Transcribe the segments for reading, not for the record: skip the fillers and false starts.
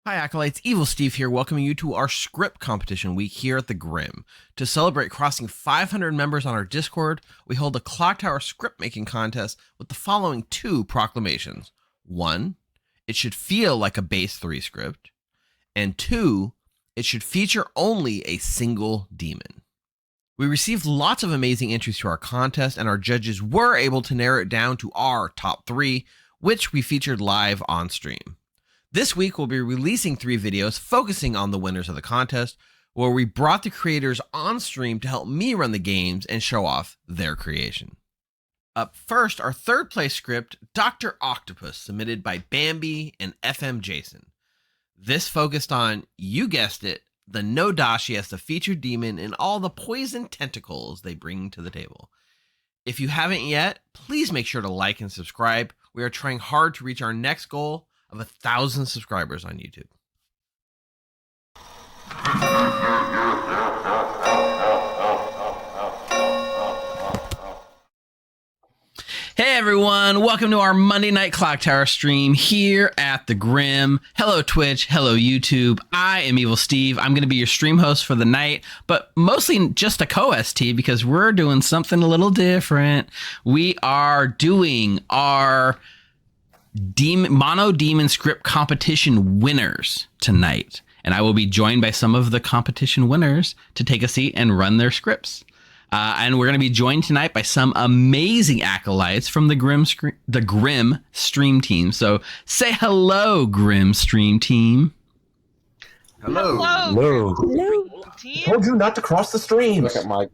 Hi Acolytes, Evil Steve here, welcoming you to our script competition week here at the Grim. To celebrate crossing 500 members on our Discord, we hold a Clocktower script making contest with the following two proclamations. One, it should feel like a base 3 script. And two, it should feature only a single demon. We received lots of amazing entries to our contest, and our judges were able to narrow it down to our top 3, which we featured live on stream. This week, we'll be releasing 3 videos focusing on the winners of the contest, where we brought the creators on stream to help me run the games and show off their creation. Up first, our third place script, Dr. Octopus, submitted by Bambi and FM Jason. This focused on, you guessed it, the No-Dashii as the featured demon and all the poison tentacles they bring to the table. If you haven't yet, please make sure to like and subscribe. We are trying hard to reach our next goal of 1,000 subscribers on YouTube. Hey everyone, welcome to our Monday night Clocktower stream here at the Grim. Hello Twitch, hello YouTube. I am Evil Steve. I'm going to be your stream host for the night, but mostly just a co-ST because we're doing something a little different. We are doing our Mono Demon Script competition winners tonight, and I will be joined by some of the competition winners to take a seat and run their scripts. And we're going to be joined tonight by some amazing acolytes from the Grim stream team. So say hello, Grim stream team. Hello. Hello. Hello. I told you not to cross the stream. Look at Mike.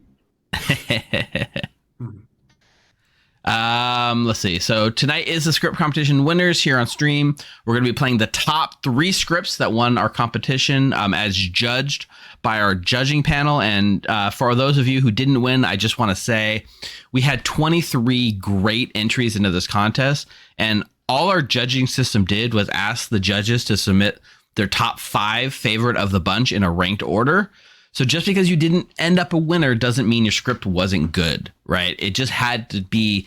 Let's see. So tonight is the script competition winners here on stream. We're going to be playing the top 3 scripts that won our competition as judged by our judging panel. And for those of you who didn't win, I just want to say we had 23 great entries into this contest. And all our judging system did was ask the judges to submit their top 5 favorite of the bunch in a ranked order. So just because you didn't end up a winner doesn't mean your script wasn't good, right? It just had to be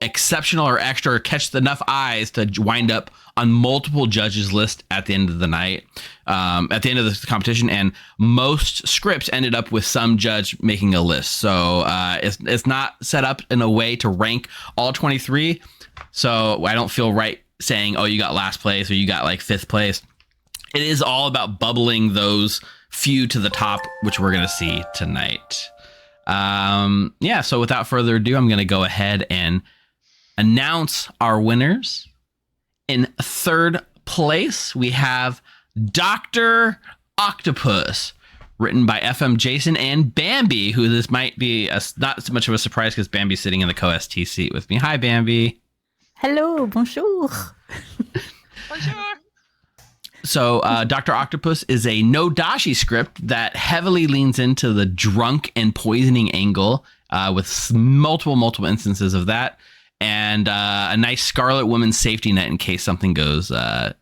exceptional or extra or catch enough eyes to wind up on multiple judges' list at the end of the night, at the end of the competition. And most scripts ended up with some judge making a list. So it's not set up in a way to rank all 23. So I don't feel right saying, oh, you got last place or you got like 5th place. It is all about bubbling those few to the top, which we're going to see tonight. So without further ado, I'm going to go ahead and announce our winners. In 3rd place, we have Dr. Octopus, written by FM Jason and Bambi, who this might be not so much of a surprise because Bambi's sitting in the co-ST seat with me. Hi, Bambi. Hello, bonjour. Bonjour. So Dr. Octopus is a No-Dashii script that heavily leans into the drunk and poisoning angle with multiple instances of that, and a nice Scarlet Woman safety net in case something goes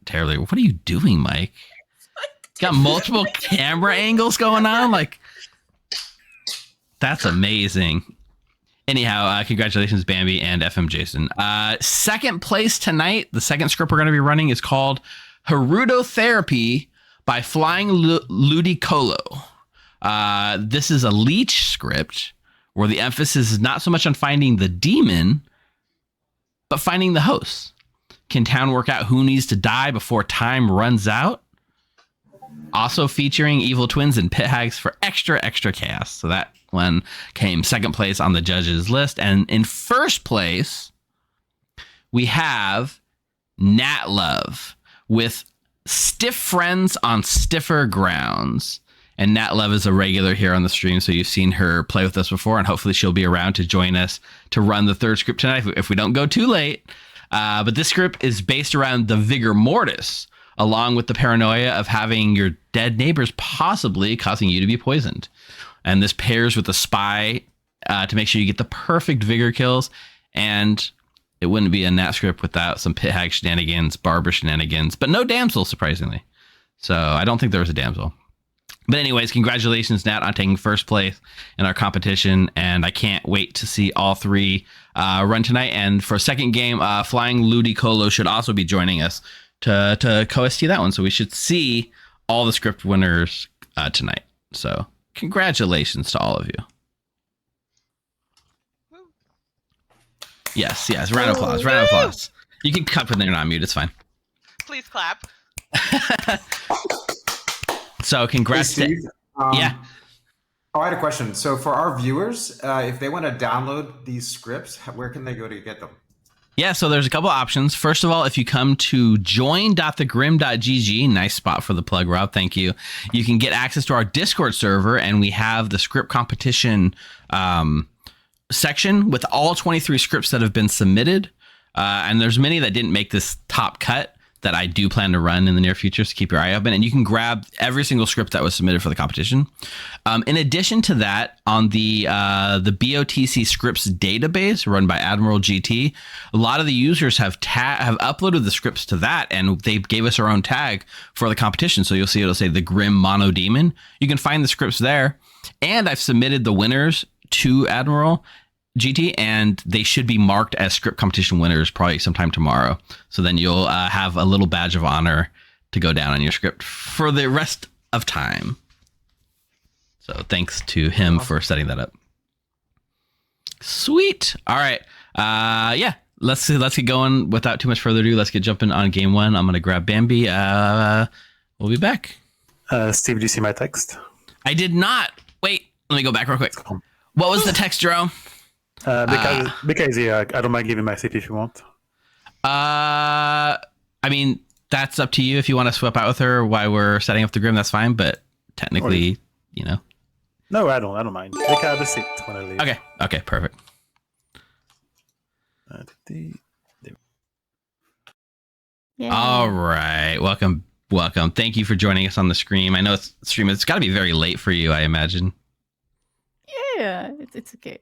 terribly. What are you doing, Mike? Got multiple camera angles going on? Like, that's amazing. Anyhow, congratulations, Bambi and FM Jason. 2nd place tonight, the second script we're going to be running is called Herudotherapy by Flying Ludicolo. This is a leech script where the emphasis is not so much on finding the demon, but finding the host. Can town work out who needs to die before time runs out? Also featuring evil twins and pit hags for extra chaos. So that one came 2nd place on the judges list. And in 1st place, we have Nat Love with Stiff Friends on Stiffer Grounds. And Nat Love is a regular here on the stream, so you've seen her play with us before, and hopefully she'll be around to join us to run the 3rd script tonight if we don't go too late. But this script is based around the vigor mortis, along with the paranoia of having your dead neighbors possibly causing you to be poisoned. And this pairs with a spy to make sure you get the perfect vigor kills, and it wouldn't be a Nat script without some pit hag shenanigans, barber shenanigans, but no damsel, surprisingly. So I don't think there was a damsel. But anyways, congratulations, Nat, on taking 1st place in our competition. And I can't wait to see all 3 run tonight. And for a 2nd game, Flying Ludicolo should also be joining us to co-ST that one. So we should see all the script winners tonight. So congratulations to all of you. Yes. Round of applause. Round of applause. You can cut when they're not mute. It's fine. Please clap. So congrats. Hey, Steve, yeah. Oh, I had a question. So for our viewers, if they want to download these scripts, where can they go to get them? Yeah, so there's a couple options. First of all, if you come to join.thegrim.gg, nice spot for the plug, Rob, thank you. You can get access to our Discord server, and we have the script competition section with all 23 scripts that have been submitted. And there's many that didn't make this top cut that I do plan to run in the near future, so keep your eye open. And you can grab every single script that was submitted for the competition. In addition to that, on the BOTC scripts database run by Admiral GT, a lot of the users have uploaded the scripts to that, and they gave us our own tag for the competition. So you'll see it'll say the Grim Mono Demon. You can find the scripts there. And I've submitted the winners to Admiral GT, and they should be marked as script competition winners probably sometime tomorrow. So then you'll have a little badge of honor to go down on your script for the rest of time. So thanks to him for setting that up. Sweet. All right. Yeah. Let's get going without too much further ado. Let's get jumping on game one. I'm gonna grab Bambi. We'll be back. Steve, did you see my text? I did not. Wait. Let me go back real quick. What was the text, Jerome? Because I don't mind giving my city if you want. I mean, that's up to you. If you want to swap out with her while we're setting up the Grim, that's fine. But technically, you know. No, I don't mind. They can have a seat when I leave. Okay, perfect. Yeah. All right, welcome. Thank you for joining us on the stream. I know it's got to be very late for you, I imagine. Yeah, it's okay.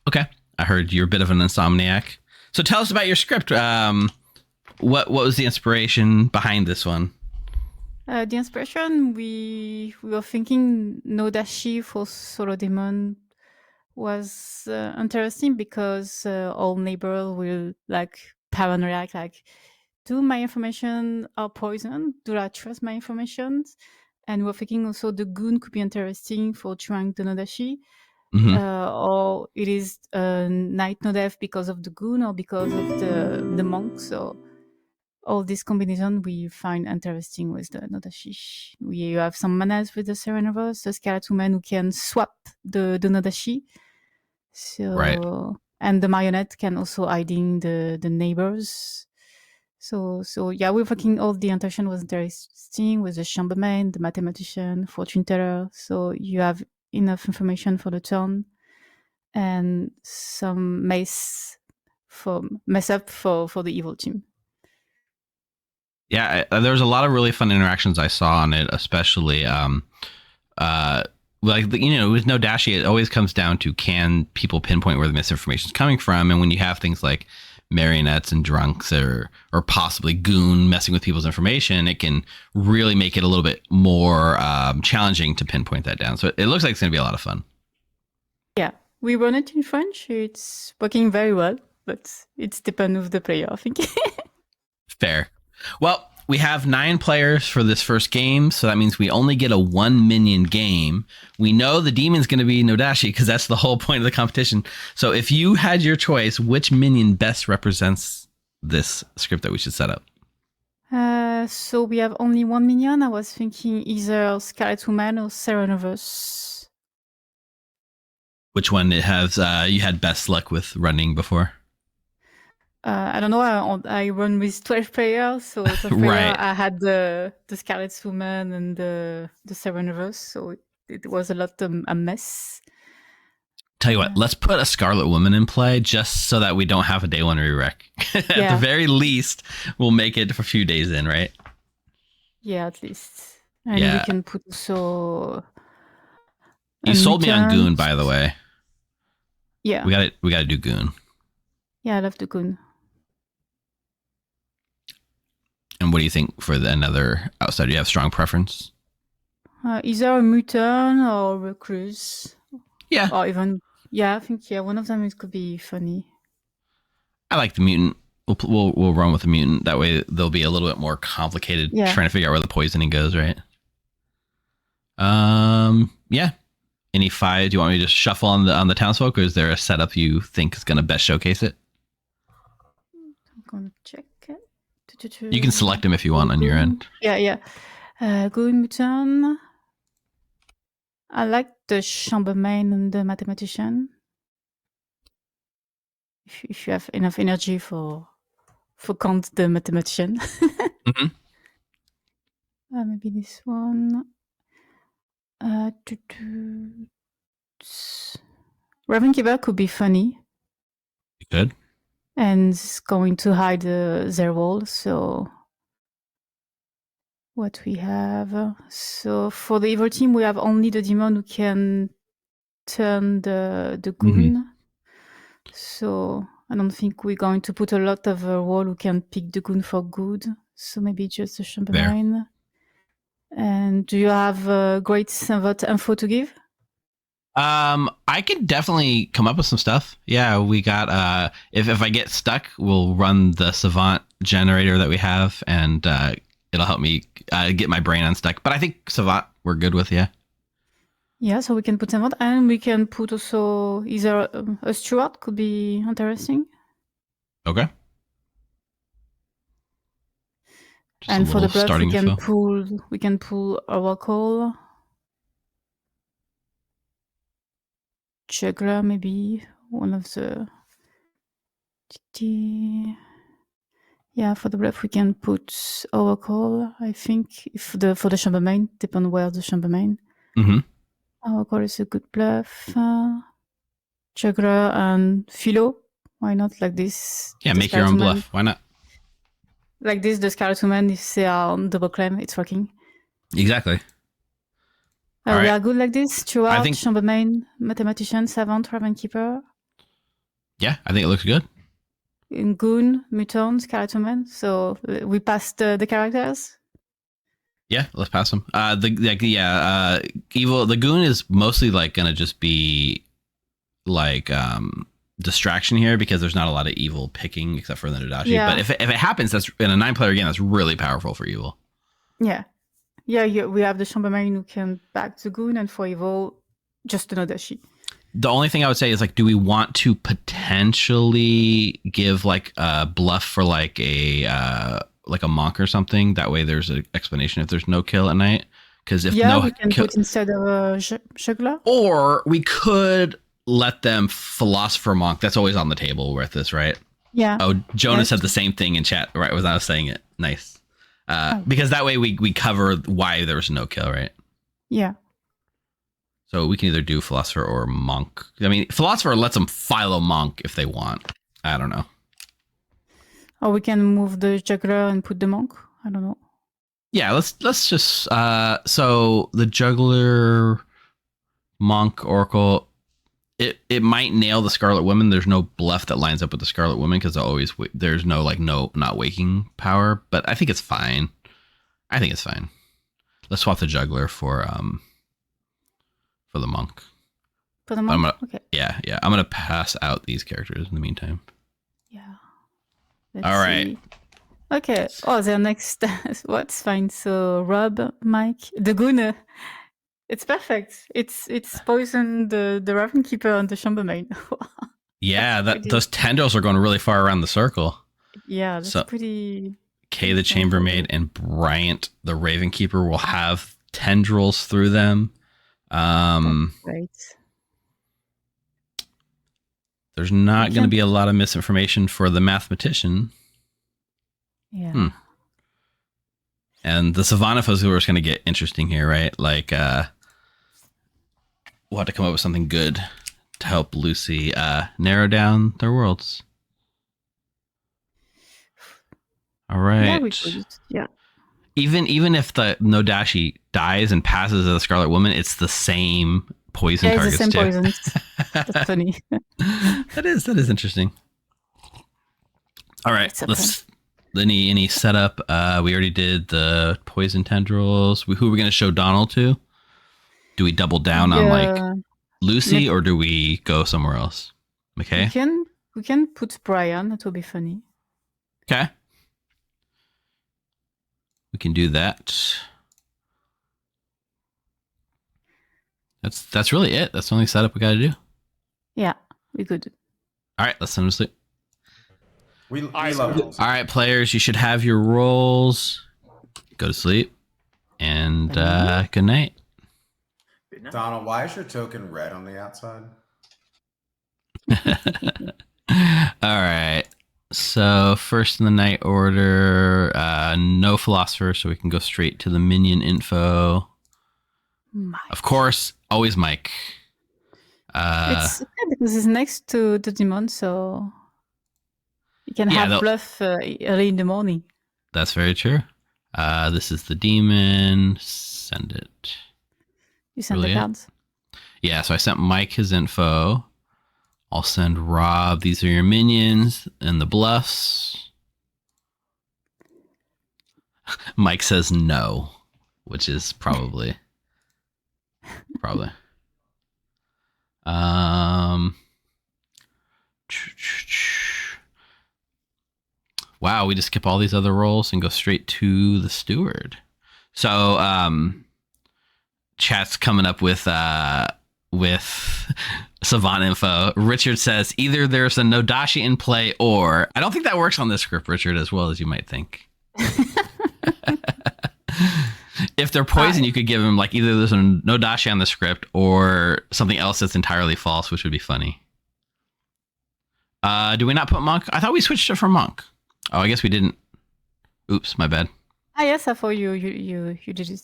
Okay, I heard you're a bit of an insomniac. So tell us about your script. What was the inspiration behind this one? The inspiration, we were thinking No-Dashii for Solo Demon was interesting because all neighbors will paranoid, do my information are poison? Do I trust my information? And we're thinking also the goon could be interesting for trying the No-Dashii. Mm-hmm. Or it is night no death because of the goon or because of the monk. So all this combination we find interesting with the No-Dashii. We have some manas with the Serenivers, the Scarlet Woman who can swap the No-Dashii. So right. And the marionette can also hiding the neighbors. So yeah, we're thinking all the interaction was interesting with the chambermaid, the mathematician, fortune teller. So you have enough information for the turn and some mess up for the evil team. Yeah, there was a lot of really fun interactions I saw on it, especially with No-Dashii, it always comes down to can people pinpoint where the misinformation is coming from, and when you have things like marionettes and drunks or possibly goon messing with people's information, it can really make it a little bit more challenging to pinpoint that down. So it looks like it's going to be a lot of fun. Yeah, we run it in French. It's working very well, but it's depend of the player, I think. Fair. Well, we have 9 players for this first game, so that means we only get a 1 minion game. We know the demon's going to be No-Dashii because that's the whole point of the competition. So if you had your choice, which minion best represents this script that we should set up? So we have only 1 minion. I was thinking either Scarlet Woman or Serenivers. Which one it has you had best luck with running before? I don't know. I run with 12 players, so 12 players, Right. I had the Scarlet Woman and the Serenivers, so it was a lot a mess. Tell you what, let's put a Scarlet Woman in play just so that we don't have a day one re-rec. At Yeah. the very least, we'll make it a few days in, right? Yeah, at least. And Yeah. we can put also. You a sold me on mutant. Goon, by the way. Yeah, We got to do Goon. yeah, I love the Goon. And what do you think for another outsider? Do you have strong preference? Either a mutant or a recluse. Yeah. Or even, I think one of them it could be funny. I like the mutant. we'll run with the mutant. That way they'll be a little bit more complicated trying to figure out where the poisoning goes, right? Yeah. Any 5? Do you want me to just shuffle on the townsfolk, or is there a setup you think is going to best showcase it? I'm gonna check it. You can select them if you want on your end. Yeah. Good mutant. I like the chambermaid and the mathematician. If you have enough energy for Kant the mathematician. Mm-hmm. Maybe this one. Ravenkeeper could be funny. You could. And it's going to hide their wall. So what we have? So for the evil team, we have only the demon who can turn the goon. Mm-hmm. So I don't think we're going to put a lot of wall who can pick the goon for good. So maybe just the chambermaid. And do you have great info to give? I could definitely come up with some stuff. Yeah, we got if I get stuck, we'll run the savant generator that we have, and it'll help me get my brain unstuck. But I think savant we're good with, yeah. Yeah, so we can put savant, and we can put also either a steward could be interesting. Okay. Just and for the bluff, info. we can pull Oracle, Juggler, maybe one of the. Yeah, for the bluff we can put Oracle. I think for the chambermaid, depend where the chambermaid. Mm-hmm. Oracle is a good bluff. Juggler and Philo. Why not like this? Yeah, make your own bluff. Why not? Like this, the Scarlet Woman, if they are on double claim, it's working. Exactly. We are good like this. Steward, chambermaid, mathematician, savant, ravenkeeper. Yeah, I think it looks good. In Goon, Mutant, Scarlet Woman. So we passed the characters. Yeah, let's pass them. Evil. The Goon is mostly like gonna just be like distraction here because there's not a lot of evil picking except for the No-Dashii. Yeah. But if it happens, that's in a 9-player game. That's really powerful for evil. Yeah. We have the chambermaid who can back the Goon, and for evil, just the No-Dashii. The only thing I would say is like, do we want to potentially give like a bluff for like a monk or something? That way, there's an explanation if there's no kill at night. Because if no, we can put instead of a juggler. Or we could let them philosopher monk. That's always on the table with this, right? Yeah. Oh, Jonas said the same thing in chat, right? Without us saying it. Nice. Because that way we cover why there was no kill, right? Yeah. So we can either do philosopher or monk. I mean, philosopher lets them philo monk if they want. I don't know. Or we can move the juggler and put the monk. I don't know. Yeah, let's just so the juggler, monk, oracle. It might nail the Scarlet Woman. There's no bluff that lines up with the Scarlet Woman because there's no not waking power. But I think it's fine. Let's swap the juggler for the monk. For the monk? Okay. Yeah. I'm gonna pass out these characters in the meantime. Yeah. All right. Okay. Oh, they're next. What's fine? So Rob, Mike, the Goon. It's perfect. It's poison the Ravenkeeper and the chambermaid. Yeah, those tendrils are going really far around the circle. Yeah, that's pretty. Kay the chambermaid and Bryant the Ravenkeeper will have tendrils through them. Right. There's not going to be a lot of misinformation for the mathematician. Yeah. And the Savannahfos who are going to get interesting here, right? Like, we'll have to come up with something good to help Lucy narrow down their worlds. All right. Yeah, we could. Yeah. Even if the No-Dashii dies and passes as the Scarlet Woman, it's the same poison targets it's the same too. Poisons. That's funny. That is interesting. All right, let's. Any setup? We already did the poison tendrils. Who are we going to show Donald to? Do we double down on like Lucy, or do we go somewhere else? Okay. We can put Brian. That will be funny. Okay. We can do that. That's really it. That's the only setup we got to do. Yeah, we could. All right, let's send them to sleep. We right, love so- rolls. All right, players, you should have your rolls. Go to sleep. And good night. Donald, why is your token red on the outside? All right. So first in the night order, no philosopher, so we can go straight to the minion info. Mike. Of course, always Mike. It's okay because it's next to the demon, so you can Yeah, have bluff early in the morning. That's very true. This is the demon. Send it. You send the Brilliant. cards. Yeah, so I sent Mike his info. I'll send Rob. These are your minions and the bluffs. Mike says no, which is probably. Wow, we just skip all these other roles and go straight to the steward. So, chat's coming up with savant info. Richard says either there's a No-Dashii in play or I don't think that works on this script, Richard, as well as you might think. If they're poison, you could give them like either there's a No-Dashii on the script or something else that's entirely false, which would be funny. Do we not put monk? I thought we switched it from monk. Oh, I guess we didn't. Oops, my bad. Ah, yes, I thought you did it.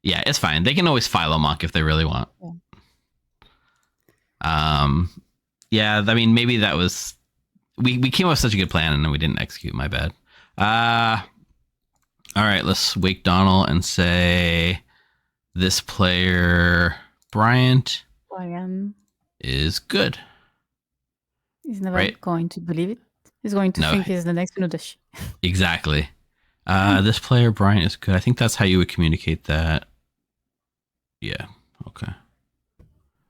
Yeah, it's fine. They can always philo monk if they really want. Yeah, I mean, maybe that was we came up with such a good plan and then we didn't execute. My bad. All right, let's wake Donald and say this player Bryant is good. He's never Right. going to believe it. He's going to No. think he's the next No-Dashii. Exactly. This player Bryant is good. I think that's how you would communicate that. Yeah. Okay.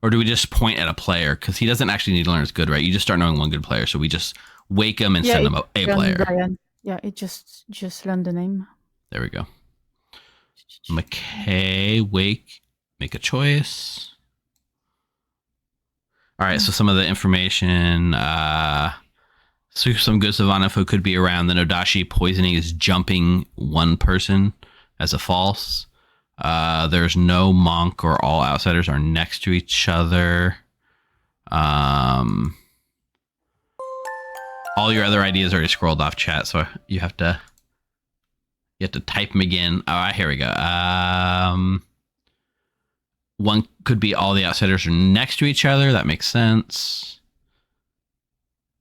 Or do we just point at a player? Because he doesn't actually need to learn it's good, right? You just start knowing one good player. So we just wake him and send him a player. Brian. Yeah, it just learn the name. There we go. McKay, wake, make a choice. All right, so some of the information, so some good savant info could be around the No-Dashii poisoning is jumping one person as a false. There's no monk or all outsiders are next to each other. All your other ideas are already scrolled off chat, so you have to type them again. All right, here we go. One could be all the outsiders are next to each other. That makes sense.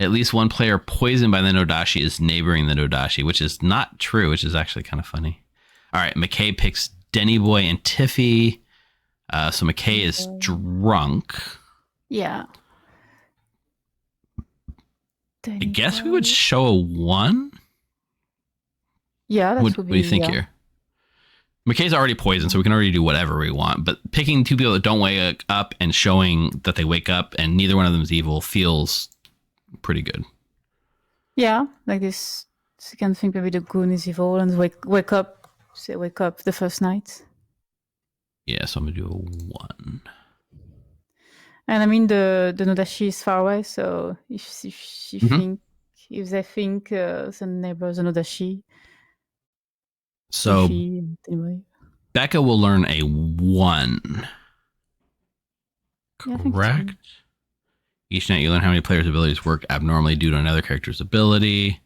At least one player poisoned by the No-Dashii is neighboring the No-Dashii, which is not true, which is actually kind of funny. All right, McKay picks Denny Boy and Tiffy. So McKay is drunk. Yeah. I guess we would show a 1. Yeah, that What would be. do you think yeah. here? McKay's already poisoned, so we can already do whatever we want. But picking two people that don't wake up and showing that they wake up and neither one of them is evil feels pretty good. Yeah, like this. So you can think maybe the goon is evil and wake up. Say wake up the first night. Yeah, so I'm gonna do a 1. And I mean the No-Dashii is far away, so if she Mhm. if they think the neighbors are No-Dashii, So anyway. Becca will learn a 1. Yeah, I think so. Correct. Each night you learn how many players' abilities work abnormally due to another character's ability.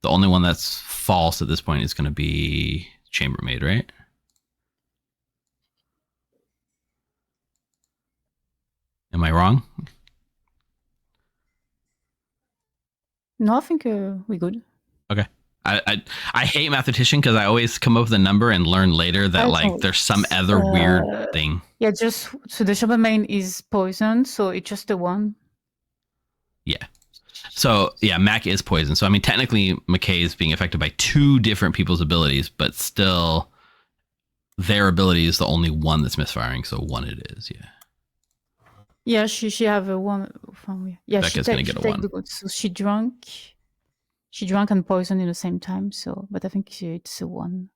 The only one that's false at this point is going to be Chambermaid, right? Am I wrong? No, I think we're good. Okay. I hate mathematician because I always come up with a number and learn later that like there's some other weird thing. Yeah, just so the Chambermaid is poisoned, so it's just the one. Yeah. So yeah, Mac is poisoned. So I mean, technically, McKay is being affected by 2 different people's abilities, but still, their ability is the only one that's misfiring. So 1 it is. Yeah. Yeah, she have a 1. Yeah, Becca's gonna get a 1. So she drunk. she drank and poisoned in the same time. So, but I think it's a 1.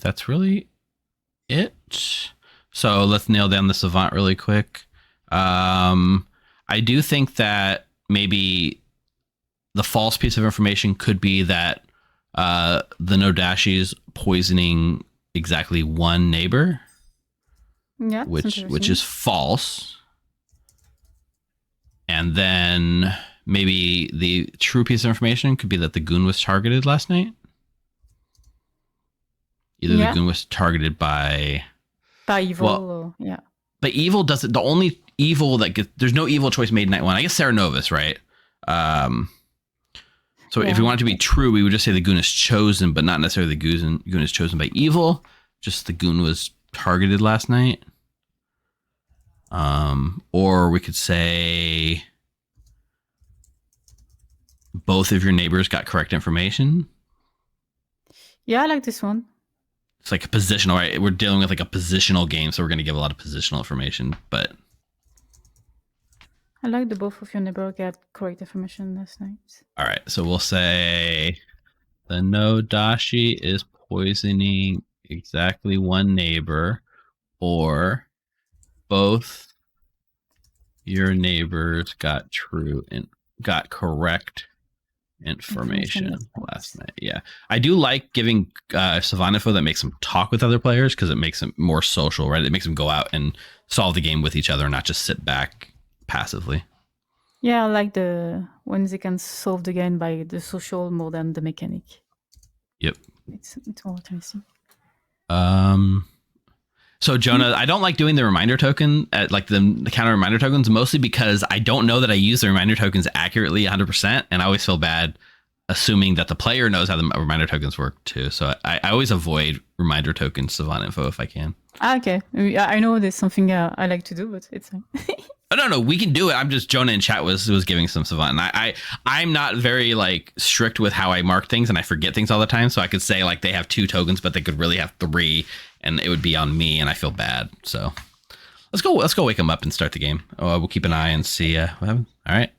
That's really it. So let's nail down the savant really quick. I do think that maybe the false piece of information could be that the No-Dashii is poisoning exactly one neighbor. Yeah, which is false. And then maybe the true piece of information could be that the goon was targeted last night. Either the goon was targeted by evil, or yeah. But evil doesn't. The only evil that gets, there's no evil choice made night 1. I guess Sarah Novus, right? So if we want it to be true, we would just say the goon is chosen, but not necessarily the goon is chosen by evil. Just the goon was targeted last night. Or we could say both of your neighbors got correct information. Yeah, I like this one. It's like a positional, right? We're dealing with like a positional game, so we're going to give a lot of positional information, but I like the both of your neighbor got correct information last night. All right, so we'll say the No-Dashii is poisoning exactly one neighbor, or both your neighbors got correct information last night. Yeah, I do like giving savant info that makes them talk with other players, because it makes them more social, right? It makes them go out and solve the game with each other, not just sit back passively. Yeah, I like the when they can solve the game by the social more than the mechanic. Yep, it's more interesting. So Jonah, I don't like doing the reminder token at like the counter reminder tokens, mostly because I don't know that I use the reminder tokens accurately 100%. And I always feel bad assuming that the player knows how the reminder tokens work too. So I always avoid reminder tokens savant info if I can. Okay. I know there's something I like to do, but it's fine. Oh, no, we can do it. I'm just, Jonah in chat was giving some savant. And I'm not very like strict with how I mark things, and I forget things all the time. So I could say like they have 2 tokens, but they could really have 3, and it would be on me, and I feel bad. So let's go wake them up and start the game. We'll keep an eye and see what happens. All right.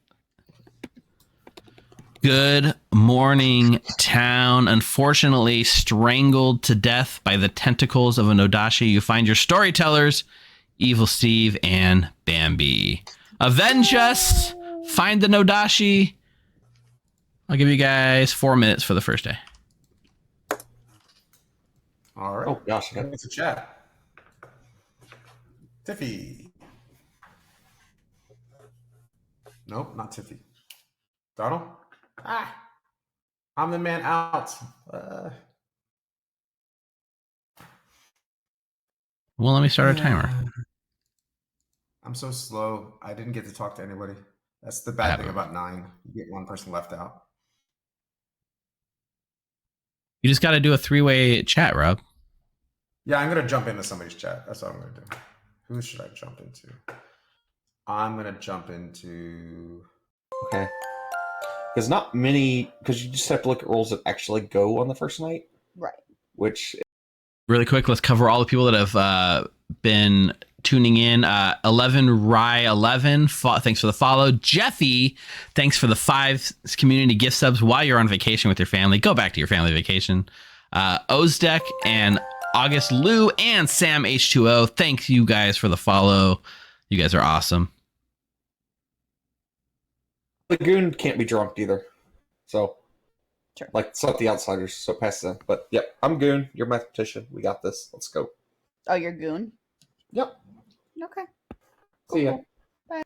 Good morning, town. Unfortunately, strangled to death by the tentacles of a No-Dashii, you find your storytellers, Evil Steve and Bambi. Avenge us! Find the No-Dashii. I'll give you guys 4 minutes for the first day. All right. Oh gosh, I got It's a chat. Tiffy. Nope, not Tiffy. Donald? I'm the man out. Well, let me start a timer. I'm so slow. I didn't get to talk to anybody. That's the bad thing about 9. You get one person left out. You just got to do a 3-way chat, Rob. Yeah, I'm going to jump into somebody's chat. That's what I'm going to do. Who should I jump into? I'm going to jump into... Okay. Because not many... Because you just have to look at rolls that actually go on the first night. Right. Which... Really quick, let's cover all the people that have been tuning in. 11 Rye 11, thanks for the follow. Jeffy, thanks for the 5 community gift subs while you're on vacation with your family. Go back to your family vacation. Ozdek and August Lou and Sam H2O, thanks you guys for the follow. You guys are awesome. The goon can't be drunk either. So... Sure. Like, it's not the outsiders, so pass them. But, yep, I'm Goon. You're mathematician. We got this. Let's go. Oh, you're Goon? Yep. Okay. See ya. Bye.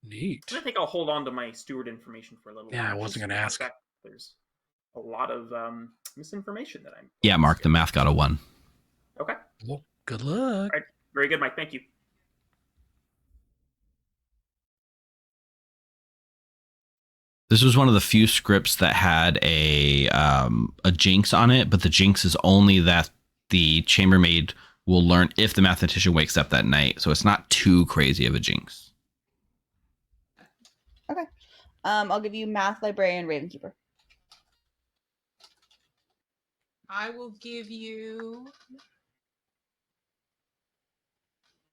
Neat. I think I'll hold on to my steward information for a little while. Yeah, I wasn't going to ask. There's a lot of misinformation that I'm... Yeah, Mark, the math got a 1. Okay. Well, good luck. All right. Very good, Mike. Thank you. This was one of the few scripts that had a jinx on it, but the jinx is only that the chambermaid will learn if the mathematician wakes up that night. So it's not too crazy of a jinx. Okay. I'll give you Math, Librarian, Ravenkeeper. I will give you.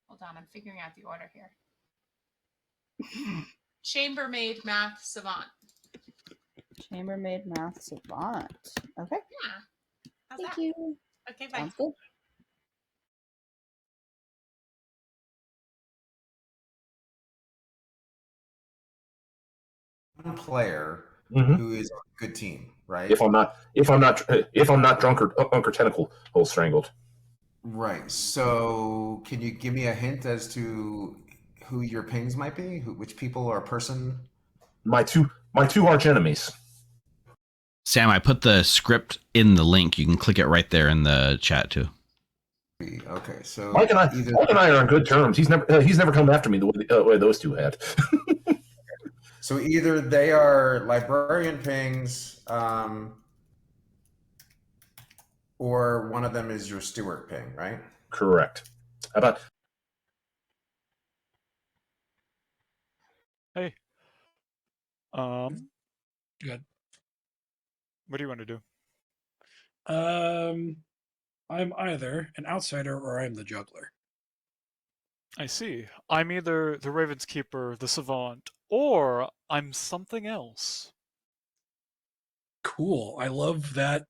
Hold on, I'm figuring out the order here. Chambermaid Math Savant. Chambermaid Math Savant. Okay. Yeah. How's Thank that? you. Okay, bye. Sounds good. One player Mhm. who is on a good team, right? If I'm not drunk or tentacle hole strangled. Right. So, can you give me a hint as to who your pings might be? Which people or person? My two arch enemies. Sam, I put the script in the link. You can click it right there in the chat too. Okay, so Mike and I are on good terms. He's never come after me the way those two had. So either they are librarian pings, or one of them is your steward ping, right? Correct. How about? Hey. Good. What do you want to do? I'm either an outsider or I'm the juggler. I see. I'm either the Raven's Keeper, the Savant, or I'm something else. Cool. I love that.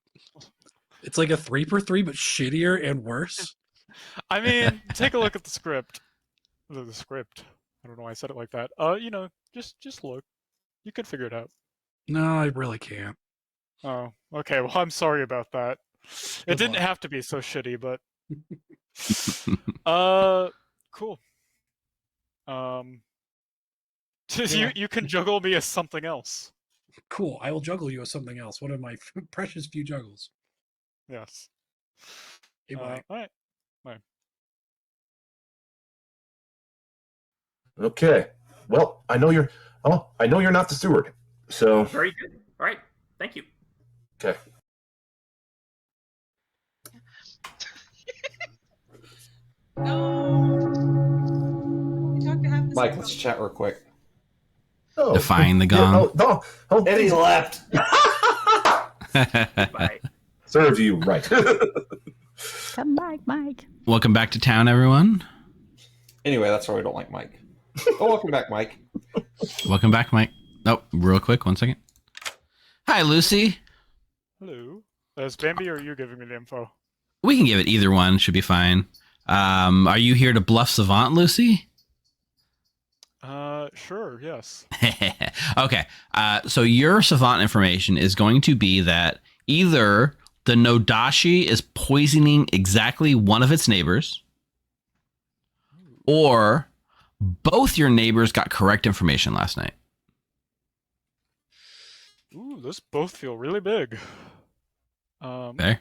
It's like a 3-for-3, but shittier and worse. I mean, take a look at the script. The script. I don't know why I said it like that. Just look. You can figure it out. No, I really can't. Oh, okay. Well, I'm sorry about that. It Good didn't luck. have to be so shitty, but cool. Yeah. You can juggle me as something else. Cool. I will juggle you as something else. One of my precious few juggles. Yes. Hey, bye. All right. Bye. Okay. Well, I know you're not the steward. So Very good. All right. Thank you. okay. Mike, let's chat real quick. Oh, Defying the gong. Eddie left. Bye. Serves you right. Come back, Mike. Welcome back to town, everyone. Anyway, that's why we don't like Mike. Oh, welcome back, Mike. Welcome back, Mike. Oh, real quick, 1 second. Hi, Lucy. Hello. Is Bambi or are you giving me the info? We can give it either one. Should be fine. Are you here to bluff Savant, Lucy? Sure, yes. Okay. So your Savant information is going to be that either the No-Dashii is poisoning exactly one of its neighbors, or both your neighbors got correct information last night. Ooh, those both feel really big. Okay.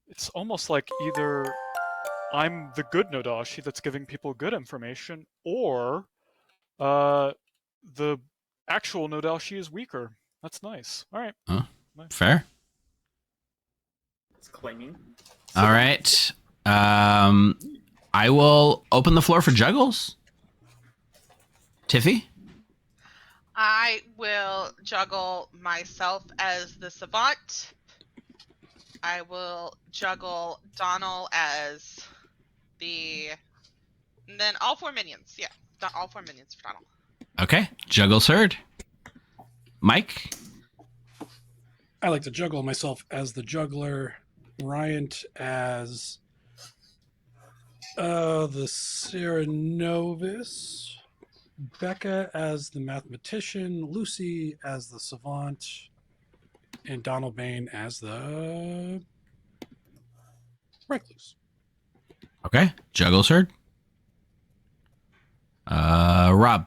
It's almost like either I'm the good No-Dashii that's giving people good information, or the actual No-Dashii is weaker. That's nice. All right. Huh? Nice. Fair. It's claiming. All right. I will open the floor for juggles. Tiffy? I will juggle myself as the savant. I will juggle Donald as the... And then all four minions. Yeah, all four minions for Donald. Okay. Juggles heard. Mike? I like to juggle myself as the juggler, Ryant as the Serenovis, Becca as the mathematician, Lucy as the savant, and Donald Bain as the recluse. Okay. Juggles heard. Rob?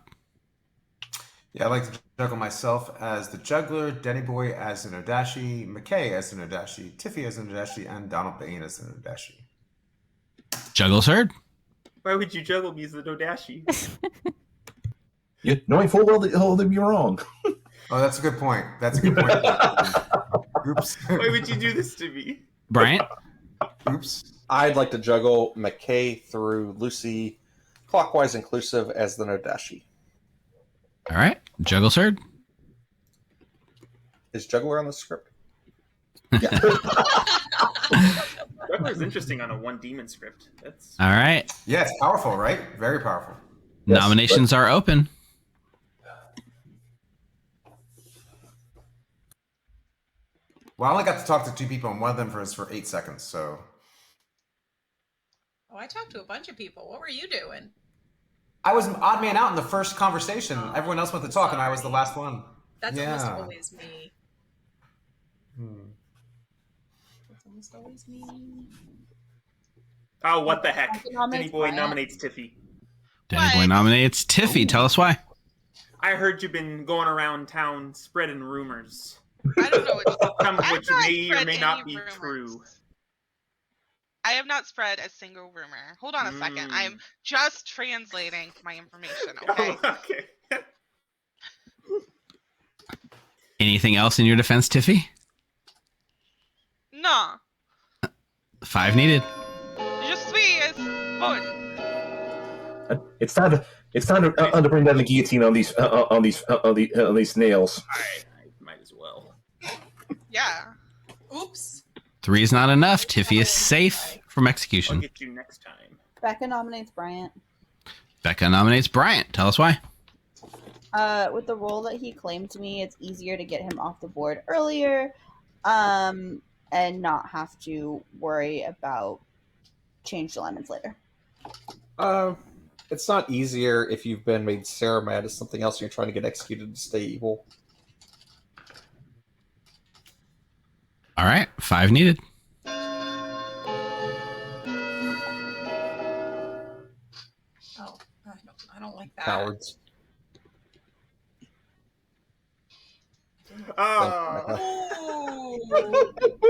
Yeah, I like to juggle myself as the juggler, Denny Boy as the No-Dashii, McKay as the No-Dashii, Tiffy as the No-Dashii, and Donald Bain as the No-Dashii. Juggles heard. Why would you juggle me as the No-Dashii? Knowing full well that you're wrong. Oh, that's a good point. That's a good point. Oops. Why would you do this to me? Bryant? Oops. I'd like to juggle McKay through Lucy, clockwise inclusive as the No-Dashii. All right. Juggles heard. Is juggler on the script? Juggler's interesting on a one demon script. That's All right. Yeah, it's powerful, right? Very powerful. Yes, Nominations are open. Well, I only got to talk to 2 people, and one of them was for 8 seconds. So Oh, I talked to a bunch of people. What were you doing? I was an odd man out in the first conversation. Everyone else went to talk, and I was the last one. That's Yeah. almost always me. That's almost always me. oh, what the heck? Nominates Danny Boy Bryant. nominates Tiffy. Danny Boy nominates Tiffy. Tell us why. I heard you've been going around town spreading rumors, I don't know what. some of I've which not may or spread may any not be rumors. true. I have not spread a single rumor. Hold on a second. I am just translating my information. Okay. Oh, okay. Anything else in your defense, Tiffy? No. 5 needed. Je suis bon. It's time to bring down the guillotine on these nails. I might as well. Yeah. Oops. 3 is not enough. Tiffy is safe from I'll execution. get you next time. Becca nominates Bryant. Becca nominates Bryant. Tell us why. With the role that he claimed to me, it's easier to get him off the board earlier, and not have to worry about changed alignments later. It's not easier if you've been made Sarah mad as something else and you're trying to get executed to stay evil. All right. 5 needed. Oh, I don't like that. Cowards. Oh,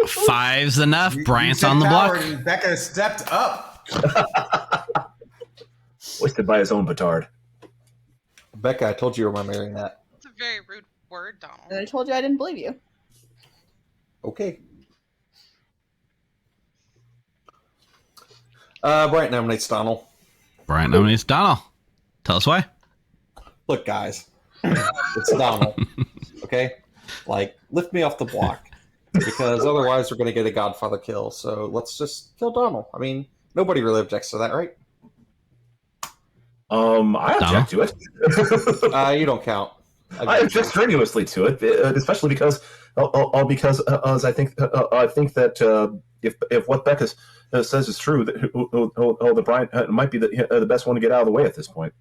5's enough. Bryant's You on the said block. coward, and Becca stepped up. Wasted by his own petard. Becca, I told you you were marrying that. It's a very rude word, Donald. And I told you I didn't believe you. Okay. Bryant nominates Donald. Bryant nominates Donald. Tell us why. Look, guys, it's Donald. Okay, like lift me off the block because otherwise we're going to get a Godfather kill. So let's just kill Donald. I mean, nobody really objects to that, right? I object to it. You don't count. I object strenuously to it, especially because I think that if what Becca says is true, that the Bryant might be the best one to get out of the way at this point.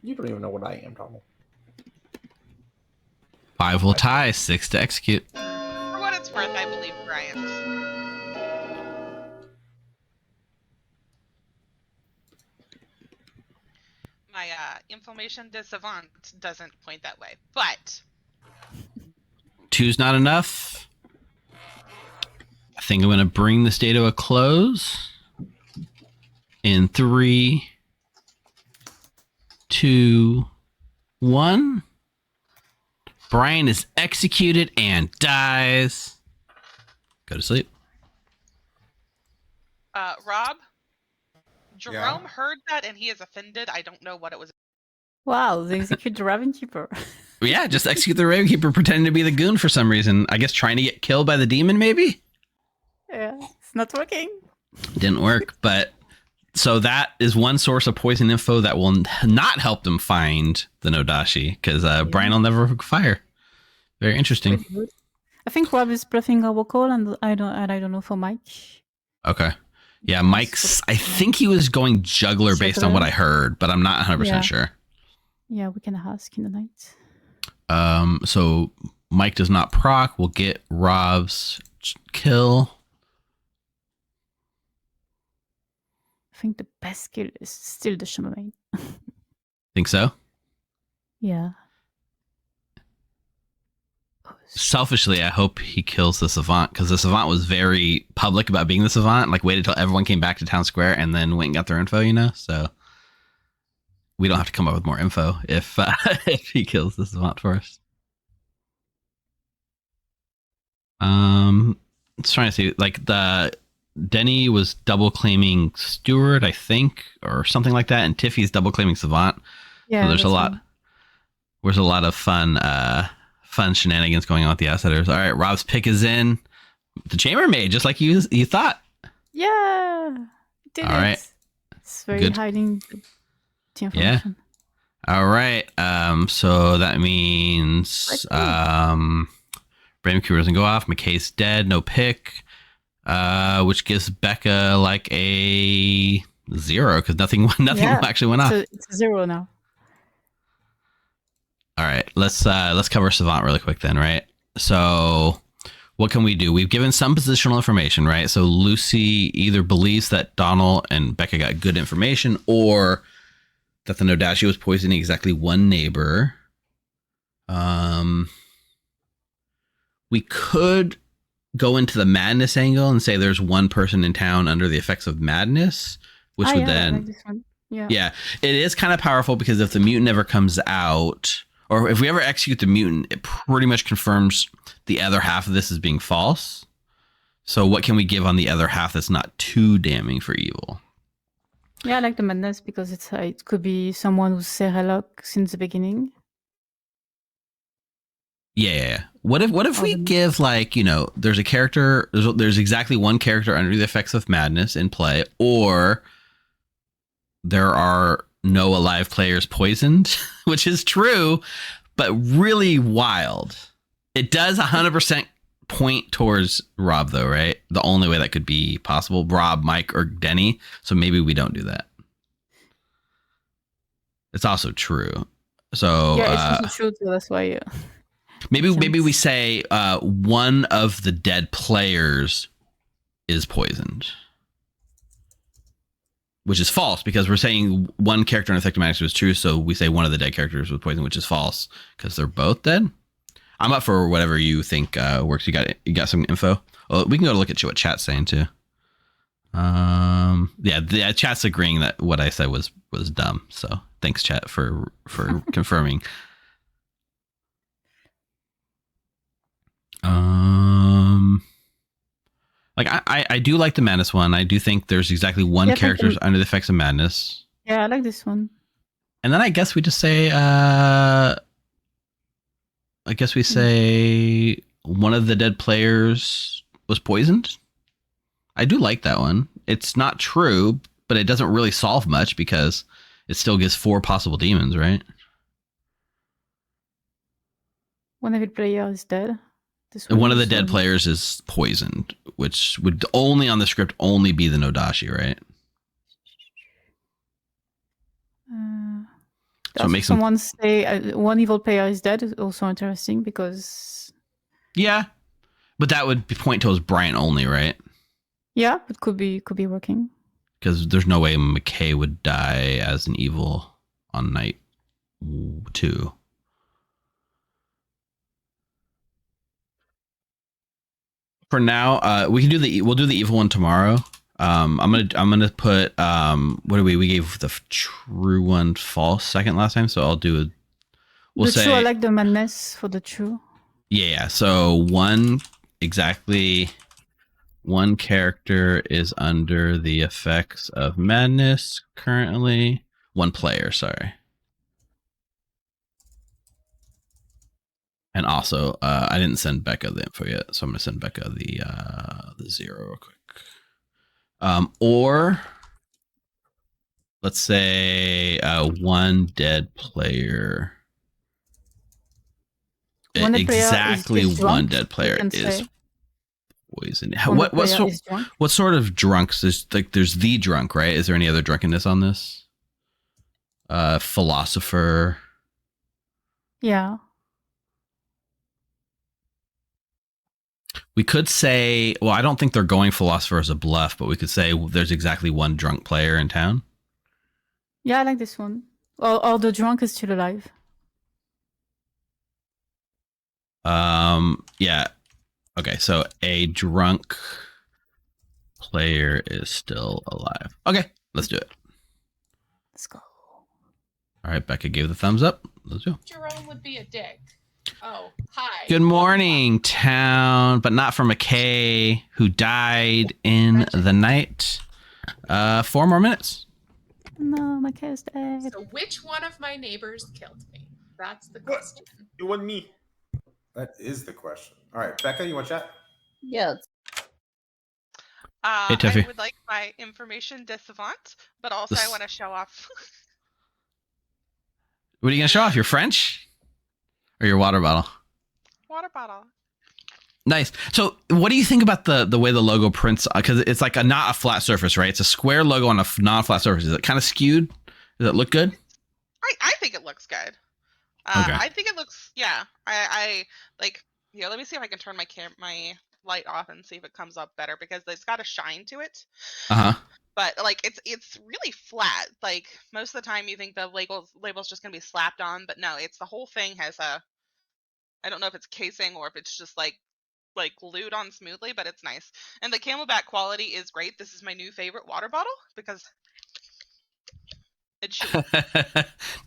You don't even know what I am, Donald. 5 will tie. 6 to execute. For what it's worth, I believe Bryant. My information de savant doesn't point that way, but 2's not enough. I think I'm going to bring this day to a close in 3, 2, 1. Brian is executed and dies. Go to sleep. Rob, Jerome heard that and he is offended. I don't know what it was. Wow, they execute the Raven Keeper. Yeah, just execute the Raven Keeper pretending to be the goon for some reason. I guess trying to get killed by the demon, maybe? Yeah, it's not working. Didn't work, but so that is one source of poison info that will not help them find the No-Dashii, because Brian will never fire. Very interesting. I think Rob is bluffing our call, and I don't know for Mike. Okay. Yeah, Mike's, I think he was going juggler based on what I heard, but I'm not 100% sure. Yeah, we can ask in the night. So Mike does not proc. We'll get Rob's kill. I think the best kill is still the Shaman. Think so? Yeah. Selfishly, I hope he kills the Savant, because the Savant was very public about being the Savant, like waited till everyone came back to town square and then went and got their info, you know? So we don't have to come up with more info if if he kills the Savant for us. It's trying to see, like the Denny was double claiming Steward, I think, or something like that, and Tiffy's double claiming Savant. Yeah, so there's a lot of fun fun shenanigans going on with the Outsiders. All right, Rob's pick is in. The chambermaid, just like you thought. Yeah, did All it. right. It's very Good. hiding the information. All right. So that means Brandon Cooper doesn't go off. McKay's dead. No pick. Which gives Becca like a 0 because nothing actually went off. It's a 0 now. All right. Let's cover Savant really quick then, right? So what can we do? We've given some positional information, right? So Lucy either believes that Donald and Becca got good information or that the No-Dashii was poisoning exactly one neighbor. We could go into the madness angle and say there's one person in town under the effects of madness, which would then... like this one. Yeah, it is kind of powerful because if the mutant ever comes out, or if we ever execute the mutant, it pretty much confirms the other half of this as being false. So what can we give on the other half that's not too damning for evil? Yeah, I like the madness because it could be someone who's Serelok since the beginning. Yeah. What if we give there's a character, there's exactly one character under the effects of madness in play, or there are no alive players poisoned, which is true, but really wild. It does 100% point towards Rob though, right? The only way that could be possible, Rob, Mike, or Denny. So maybe we don't do that. It's also true. So yeah, it's also true. So that's why. Maybe we say one of the dead players is poisoned, which is false because we're saying one character in Effective Magic was true. So we say one of the dead characters was poisoned, which is false because they're both dead. I'm up for whatever you think works. You got some info. Oh, we can go look at what chat's saying too. The chat's agreeing that what I said was dumb. So thanks, chat, for confirming. I do like the madness one. I do think there's exactly one character under the effects of madness. Yeah, I like this one. And then I guess we just say one of the dead players was poisoned. I do like that one. It's not true, but it doesn't really solve much because it still gives 4 possible demons, right? One of the players is dead. One of the dead players is poisoned, which would only on the script only be the No-Dashii, right? So it makes someone say one evil player is dead is also interesting because... Yeah, but that would point towards Brian only, right? Yeah, it could be working. Because there's no way McKay would die as an evil on night 2. For now, we'll do the evil one tomorrow. I'm gonna put what do we gave the true one false second last time, so I'll do it. We'll say true. I like the madness for the true. Yeah. So one character is under the effects of madness currently. One player, sorry. And also, I didn't send Becca the info yet, so I'm gonna send Becca the 0 real quick. Or let's say one dead player. One dead player is poison. What sort of drunks? There's the drunk, right? Is there any other drunkenness on this? Philosopher. Yeah. We could say, well, I don't think they're going philosopher as a bluff, but we could say there's exactly one drunk player in town. Yeah, I like this one. Or the drunk is still alive. Yeah. Okay, so a drunk player is still alive. Okay, let's do it. Let's go. All right, Becca gave the thumbs up. Let's do it. Jerome would be a dick. Oh, hi. Good morning, town, but not for McKay, who died in the night. 4 more minutes. No, McKay's dead. So which one of my neighbors killed me? That's the question. It wasn't me. That is the question. All right, Becca, you want to chat? Yeah. Hey, Tiffy. I would like my information de savant, but also I want to show off. What are you gonna show off? Your French or your water bottle? Water bottle. Nice. So, what do you think about the way the logo prints? Because it's like not a flat surface, right? It's a square logo on a non-flat surface. Is it kind of skewed? Does it look good? I think it looks good. Okay. I think it looks, yeah. I like, yeah. Let me see if I can turn my light off and see if it comes up better, because it's got a shine to it. But like it's really flat. Like most of the time you think the label's just gonna be slapped on, but no, it's the whole thing has a, I don't know if it's casing or if it's just like glued on smoothly, but it's nice. And the Camelback quality is great. This is my new favorite water bottle because it's cheap.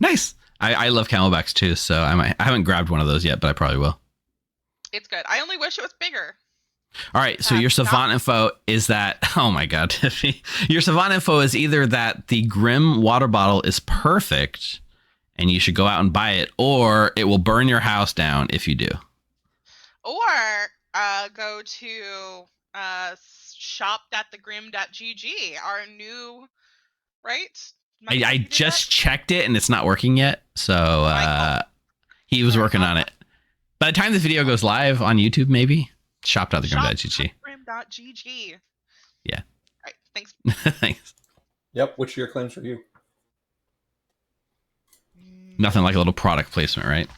Nice. I love Camelbacks too, so I haven't grabbed one of those yet, but I probably will. It's good. I only wish it was bigger. All right, so your savant info is that, oh my god, Tiffy. Your savant info is either that the Grim water bottle is perfect and you should go out and buy it, or it will burn your house down if you do. Or go to shop.thegrim.gg, our new, right? I just checked it and it's not working yet, so he was working on it. By the time this video goes live on YouTube, maybe shop.thegrim.gg. Grim.gg. Yeah. All right. Thanks. Thanks. Yep. Which of your claims are you? Nothing like a little product placement, right?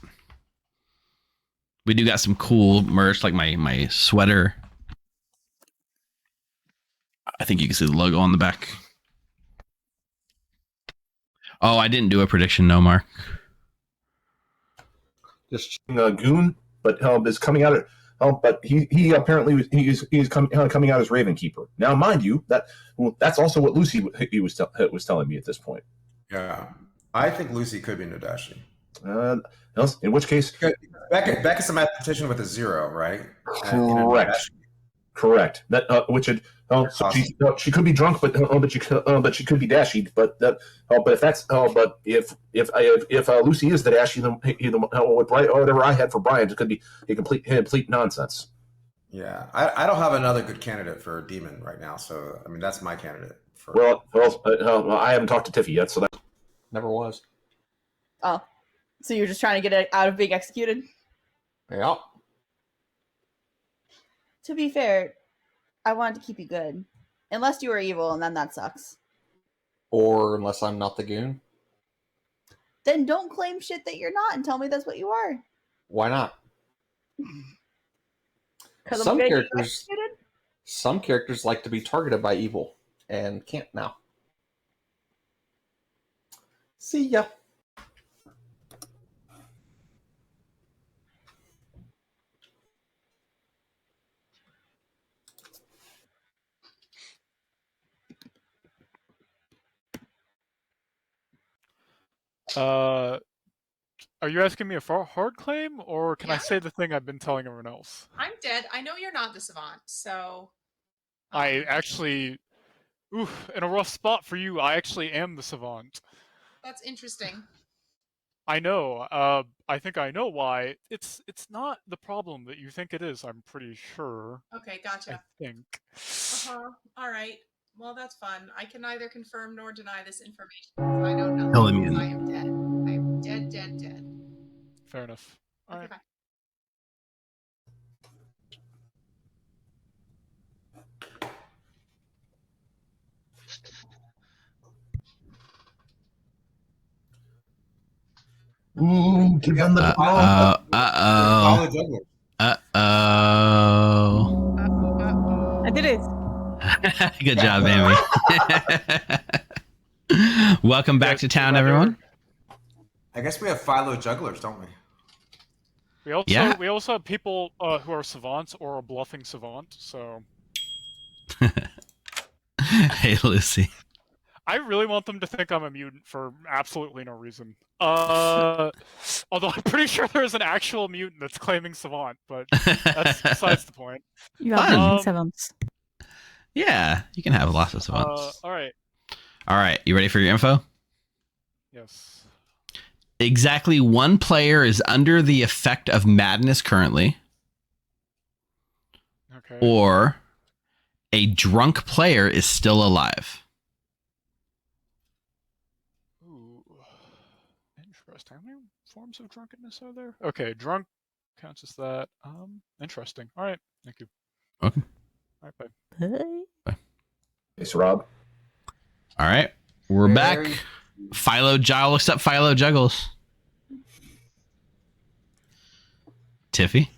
We do got some cool merch, like my sweater. I think you can see the logo on the back. Oh, I didn't do a prediction, no, Mark. Just Goon, but is coming out of. But he apparently he's coming out as Raven Keeper. Now, mind you, that's also what Lucy was telling me at this point. Yeah, I think Lucy could be No-Dashii. In which case, Becca's a mathematician with a 0, right? Correct. That she could be drunk, but she could be Dashie. But if Lucy is the Dashie, then whatever I had for Brian, it could be complete nonsense. Yeah, I don't have another good candidate for a demon right now, so I mean that's my candidate. I haven't talked to Tiffy yet, so that never was. Oh, so you're just trying to get it out of being executed? Yeah. To be fair, I wanted to keep you good. Unless you were evil, and then that sucks. Or unless I'm not the goon. Then don't claim shit that you're not and tell me that's what you are. Why not? Some characters like to be targeted by evil and can't now. See ya. Are you asking me a hard claim, or can I say the thing I've been telling everyone else? I'm dead. I know you're not the savant, so. I actually, in a rough spot for you. I actually am the savant. That's interesting. I know. I think I know why. It's not the problem that you think it is. I'm pretty sure. Okay, gotcha. I think. All right. Well, that's fun. I can neither confirm nor deny this information. I know nothing. Because I am dead. I am dead. Fair enough. All right. Bye. Ooh, give them the I did it. Good job, Amy. Welcome back to town, everyone. I guess we have Philo jugglers, don't we? We also have people who are savants or a bluffing savant. So. Hey, Lucy. I really want them to think I'm a mutant for absolutely no reason. Although I'm pretty sure there's an actual mutant that's claiming savant, but that's besides the point. You are savants. Yeah, you can have lots of savants. All right. All right, you ready for your info? Yes. exactly one player is under the effect of madness currently, Okay. or a drunk player is still alive. Ooh. Interesting. How many forms of drunkenness are there? Okay, drunk counts as that. Interesting. All right. Thank you. Okay. All right, bye. It's Rob. All right. We're Very- back. Philo Juggle, except Philo Juggles. Tiffy?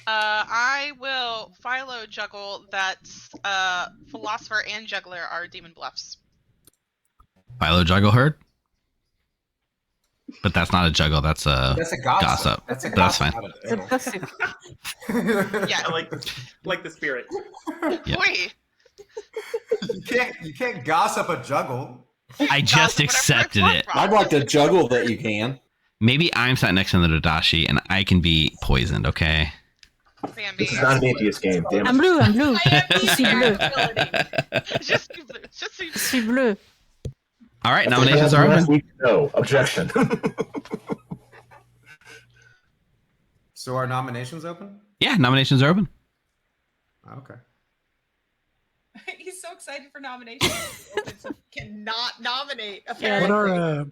I will Philo juggle that Philosopher and Juggler are demon bluffs. Philo Juggle heard? But that's not a juggle. That's a gossip. That's a That's gossip. fine. It's a gossip. Yeah. I like the spirit. Yeah. Boy, You can't gossip a juggle. I just accepted it. I'd like to juggle that you can. Maybe I'm sat next to the No-Dashii and I can be poisoned, okay? This is not an atheist game, damn it. I'm blue. I'm blue. I am Je suis bleu. just be blue. Just be Je suis bleu. All right, nominations are Last open. week, no. Objection. So are nominations open? Yeah, nominations are open. Okay. He's so excited for nominations. Cannot nominate. What Apparently. are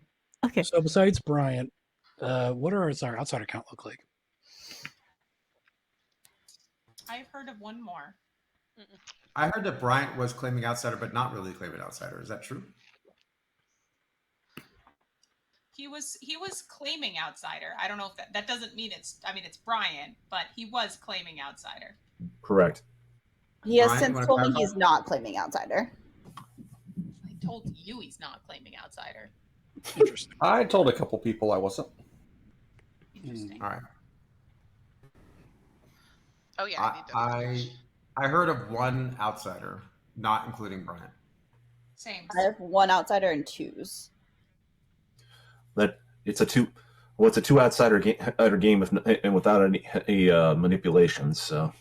Okay. so besides Bryant, what does our outsider count look like? I've heard of one more. I heard that Bryant was claiming outsider, but not really claiming outsider. Is that true? He was claiming outsider. I don't know if that doesn't mean it's Brian, but he was claiming outsider. Correct. He has Brian, you since wanna told me clarify? he's not claiming outsider. I told you he's not claiming outsider. Interesting. I told a couple people I wasn't. Interesting. All right. Oh yeah. I need to- I heard of one outsider, not including Bryant. Same. I have one outsider and twos. That it's a two. Well, it's a two outsider game and without any manipulations. So,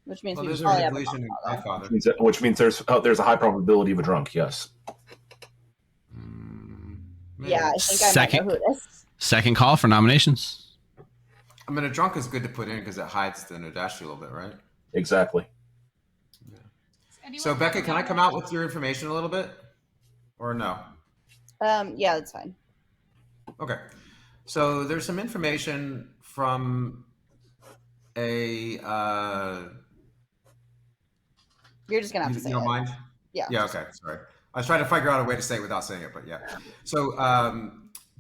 Which means Well, we there's a probably have a manipulation in Godfather. Godfather. which means there's a high probability of a drunk. Yes. Yeah, I think I Second. might know who it is. Second call for nominations. I mean, a drunk is good to put in because it hides the No-Dashii a little bit, right? Exactly. Anyone So, Becca, have can I a come out with your information a little bit? Or no? Yeah, that's fine. Okay. So there's some information from a You're just gonna have to say you don't it. mind? Yeah. Yeah, okay, sorry. I was trying to figure out a way to say it without saying it, but yeah. So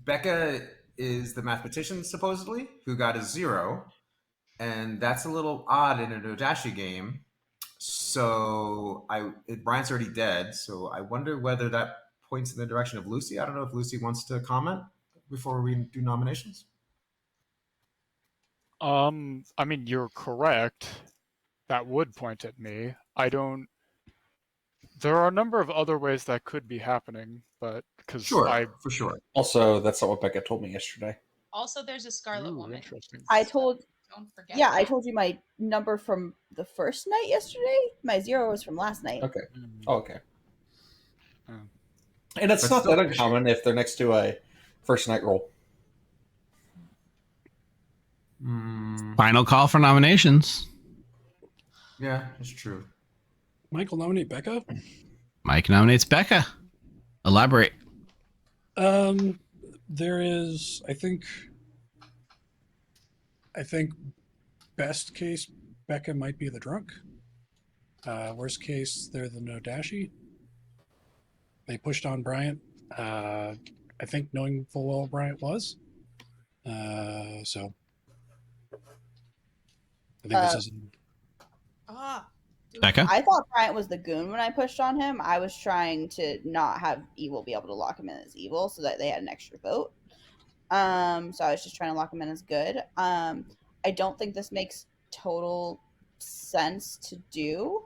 Becca is the mathematician, supposedly, who got a 0. And that's a little odd in a No-Dashii game. So Brian's already dead, so I wonder whether that points in the direction of Lucy. I don't know if Lucy wants to comment before we do nominations. I mean, you're correct. That would point at me. There are a number of other ways that could be happening, but because for sure. Also, that's not what Becca told me yesterday. Also, there's a Scarlet Woman. Interesting. Don't forget. Yeah, I that. told you my number from the first night yesterday. My 0 was from last night. Okay. Oh, okay. Oh. And it's But not still- that uncommon if they're next to a first night roll. Final call for nominations. Yeah, it's true. Michael nominate Becca. Mike nominates Becca. Elaborate. There is, I think best case, Becca might be the drunk. Worst case, they're the No-Dashii. They pushed on Bryant. I think knowing full well Bryant was. So I think this is Becca? I thought Bryant was the goon when I pushed on him. I was trying to not have evil be able to lock him in as evil so that they had an extra vote. So I was just trying to lock him in as good. I don't think this makes total sense to do.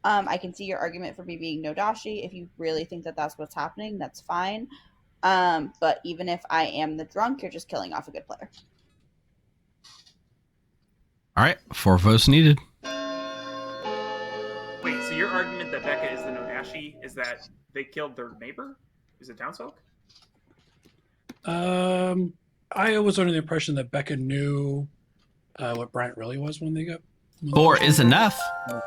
I can see your argument for me being No-Dashii. If you really think that that's what's happening, that's fine. But even if I am the drunk, you're just killing off a good player. All right. 4 votes needed. Wait, so your argument that Becca is the No-Dashii is that they killed their neighbor? Is it townsfolk? I was under the impression that Becca knew what Bryant really was when they got. 4 is enough.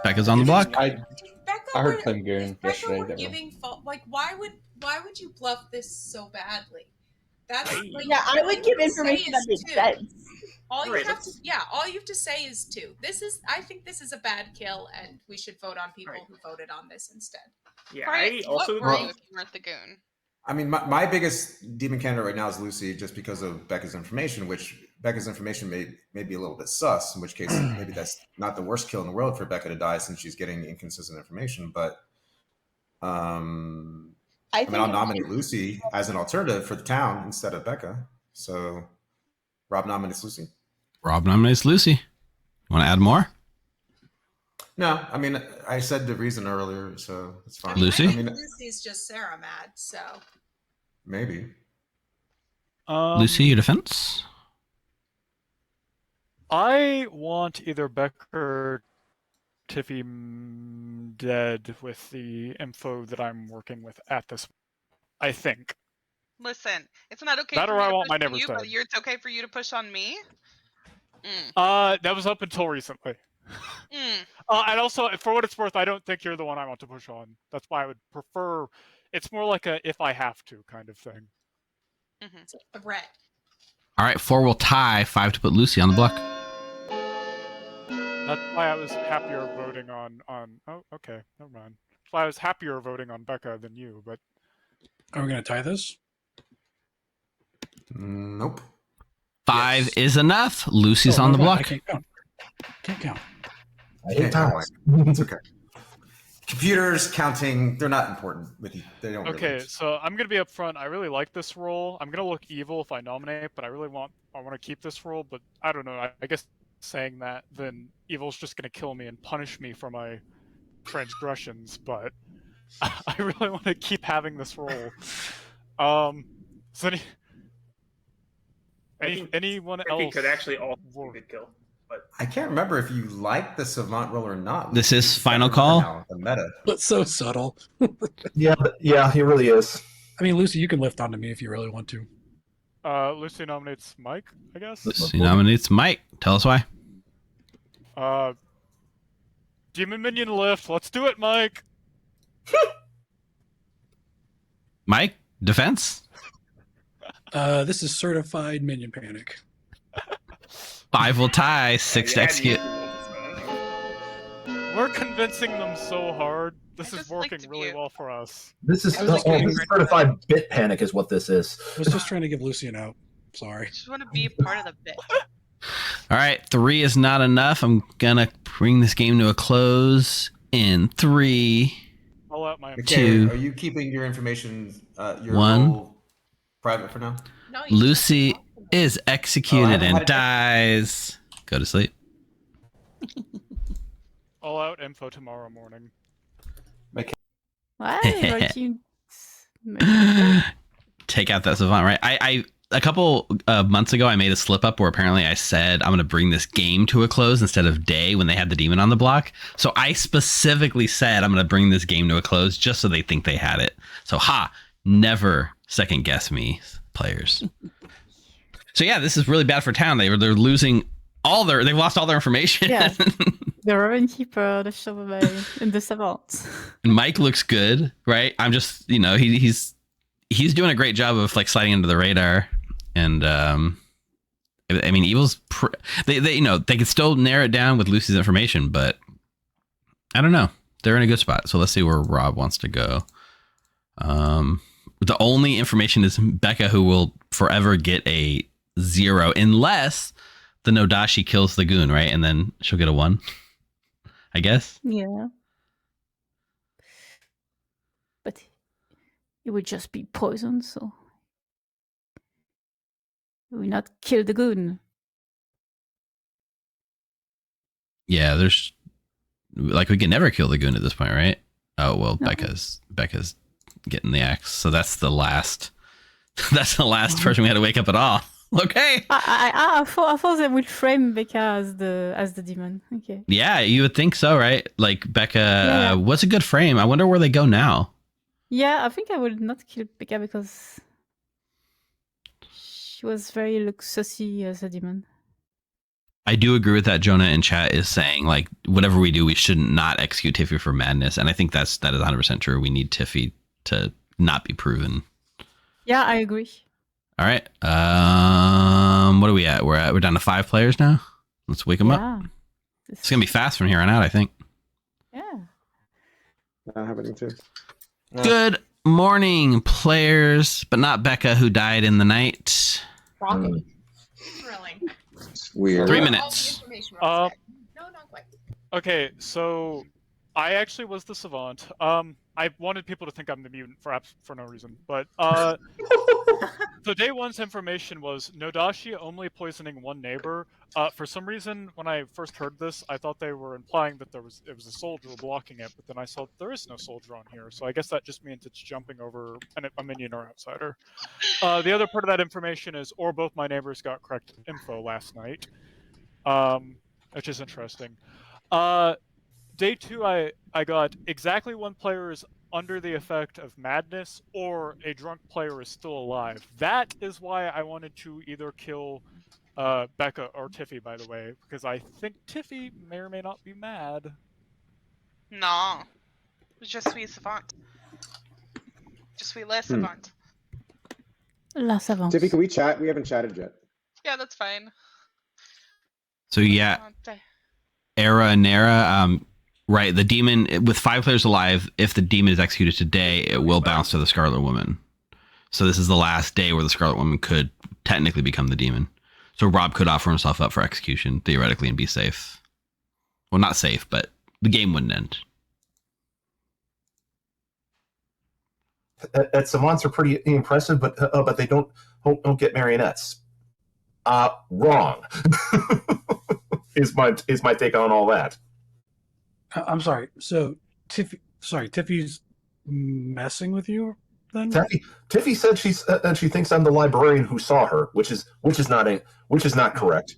Becca's on the block. I Becca heard were- Claim Goon if Becca yesterday. were that giving like why would you bluff this so badly? That's like, Yeah, I all would you give have to say information that is makes 2. sense. All you Right, have to all you have to say is 2. I think this is a bad kill, and we should vote on people who voted on this instead. Yeah, Brian, I also what were agree. you if you weren't the goon? I mean, my biggest demon candidate right now is Lucy, just because of Becca's information, which Becca's information may be a little bit sus, in which case maybe that's not the worst kill in the world for Becca to die since she's getting inconsistent information. But I mean, I'll nominate Lucy as an alternative for the town instead of Becca. So Rob nominates Lucy. Rob nominates Lucy. Want to add more? No, I mean, I said the reason earlier, so it's fine. Lucy? I mean, Lucy's just Sarah mad, so maybe. Lucy, your defense? I want either Becker or Tiffy dead with the info that I'm working with at this. I think. Listen, it's not okay That for or me I to want push my on neighbor's you, but dead. it's okay for you to push on me? That was up until recently. Mm. And also, for what it's worth, I don't think you're the one I want to push on. That's why I would prefer. It's more like a if I have to kind of thing. it's a threat. All right, 4 will tie. 5 to put Lucy on the block. That's why I was happier voting on. Oh, okay, never mind. That's why I was happier voting on Becca than you. But Are we going to tie this? Nope. 5 is enough. Lucy's on the I block. can't count. Can't count. I Can't hate count, ties. Mike. It's okay. Computers counting, they're not important. They don't. okay, Really. so I'm gonna be upfront. I really like this role. I'm gonna look evil if I nominate, but I want to keep this role. But I don't know. I guess saying that, then evil's just gonna kill me and punish me for my transgressions. But I really want to keep having this role. So anyone Ricky else could actually also be a good kill. But I can't remember if you like the savant role or not. This is final I call. remember now, the meta. That's so subtle. Yeah, he really is. I mean, Lucy, you can lift onto me if you really want to. Lucy nominates Mike, I guess. Lucy nominates Mike. Tell us why. Demon Minion lift. Let's do it, Mike. Mike, defense? This is certified minion panic. 5 will tie. 6 to execute. We're convincing them so hard. This is just working really well for us. This is I was just this kidding. is certified bit panic, is what this is. I was just trying to give Lucy an out. Sorry. I just want to be a part of the bit. All right, 3 is not enough. I'm gonna bring this game to a close in 3. I'll out my Okay, 2. are you keeping your information, your 1. role private for now? No, you Lucy is executed Oh, I and had- dies. Go to sleep. All out info tomorrow morning. Why? Like you... Take out that savant, right? I a couple months ago, I made a slip up where apparently I said I'm going to bring this game to a close instead of day when they had the demon on the block. So I specifically said I'm going to bring this game to a close just so they think they had it. So never second guess me, players. So yeah, this is really bad for town. They're losing they've lost all their information. Yeah. The Raven Keeper, the Chevalier, and the Savant. And Mike looks good, right? I'm just, he's doing a great job of like sliding under the radar. And I mean, Evil's they could still narrow it down with Lucy's information, but I don't know. They're in a good spot. So let's see where Rob wants to go. The only information is Becca, who will forever get a 0 unless the No-Dashii kills the goon, right? And then she'll get a 1, I guess. Yeah. But it would just be poison, so it will not kill the goon. Yeah, there's like we can never kill the goon at this point, right? Oh well, No. Becca's getting the axe, so that's the last. That's the last person we had to wake up at all. Okay. I thought they would frame Becca as the demon. Okay. Yeah, you would think so, right? Like Becca, Yeah. what's a good frame? I wonder where they go now. Yeah, I think I would not kill Becca because She was very sussy as a demon. I do agree with that. Jonah in chat is saying, like, whatever we do, we shouldn't not execute Tiffy for madness. And I think that is 100% true. We need Tiffy to not be proven. Yeah, I agree. All right. What are we at? We're down to 5 players now. Let's wake them up. It's going to be fast from here on out, I think. Yeah. Not happening too. Good morning, players, but not Becca, who died in the night. Thrilling. Weird. 3 minutes. No, not quite. Okay, so I actually was the savant. I wanted people to think I'm the mutant for no reason, but so day 1's information was No-Dashii only poisoning one neighbor. For some reason, when I first heard this, I thought they were implying that it was a soldier blocking it, but then I saw there is no soldier on here, so I guess that just means it's jumping over a minion or outsider. The other part of that information is, or both my neighbors got correct info last night, which is interesting. Day 2, I got exactly one player is under the effect of madness, or a drunk player is still alive. That is why I wanted to either kill Becca or Tiffy, by the way, because I think Tiffy may or may not be mad. No. Je suis savant. Je suis le savant. La savante. Tiffy, can we chat? We haven't chatted yet. Yeah, that's fine. So yeah, Era and Nera, right, the demon, with 5 players alive, if the demon is executed today, it will bounce to the Scarlet Woman. So this is the last day where the Scarlet Woman could technically become the demon. So Rob could offer himself up for execution, theoretically, and be safe. Well, not safe, but the game wouldn't end. That savants are pretty impressive, but they don't get marionettes. Wrong. is my take on all that. I'm sorry. So Tiffy's messing with you then? Tiffy said she thinks I'm the librarian who saw her, which is not correct.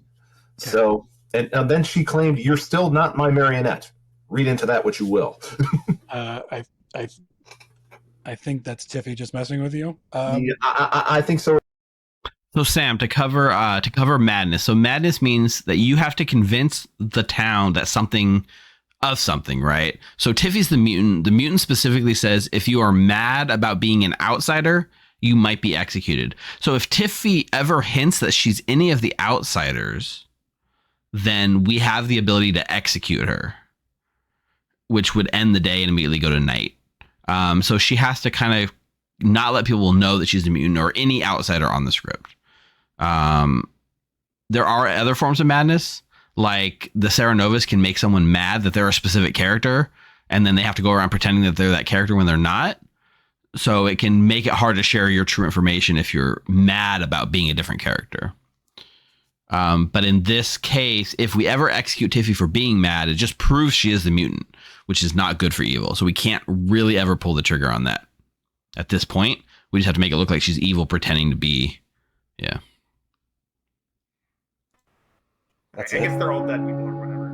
Okay. So and then she claimed you're still not my marionette. Read into that what you will. I think that's Tiffy just messing with you. Yeah, I think so. So Sam, to cover madness. So madness means that you have to convince the town that something, right? So Tiffy's the mutant. The mutant specifically says if you are mad about being an outsider, you might be executed. So if Tiffy ever hints that she's any of the outsiders, then we have the ability to execute her, which would end the day and immediately go to night. So she has to kind of not let people know that she's a mutant or any outsider on the script. There are other forms of madness, like the Serenovas can make someone mad that they're a specific character, and then they have to go around pretending that they're that character when they're not. So it can make it hard to share your true information if you're mad about being a different character. But in this case, if we ever execute Tiffy for being mad, it just proves she is the mutant, which is not good for evil. So we can't really ever pull the trigger on that. At this point, we just have to make it look like she's evil pretending to be, yeah. I guess they're all dead people or whatever.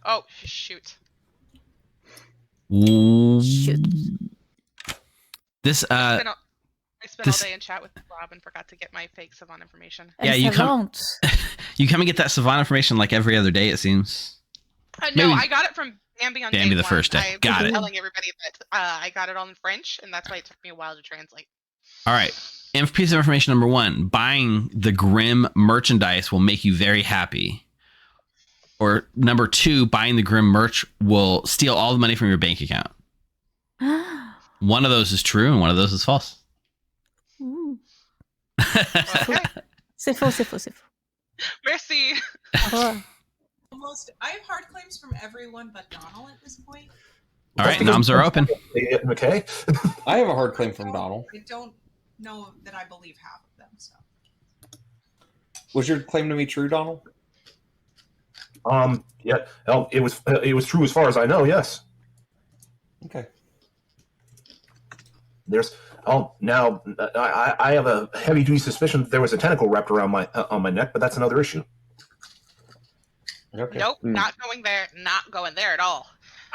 Oh, shoot. Shoot. This I spent all day in chat with Rob and forgot to get my fake savant information. Yeah, you come and get that savant information like every other day, it seems. No, I got it from Bambi on Bambi day the one. first day. Got it. Telling everybody that I got it all in French, and that's why it took me a while to translate. All right. Piece of information number 1, buying the Grim merchandise will make you very happy. Or number 2, buying the Grim merch will steal all the money from your bank account. One of those is true and one of those is false. Okay. C'est faux. Merci. Almost. I have hard claims from everyone but Donald at this point. All right, noms are open. Okay. I have a hard claim from Donald. I don't know that I believe half of them. So. Was your claim to me true, Donald? Yeah. It was true as far as I know. Yes. Okay. There's now I have a heavy duty suspicion that there was a tentacle wrapped around on my neck, but that's another issue. Okay. Nope, not going there. Not going there at all.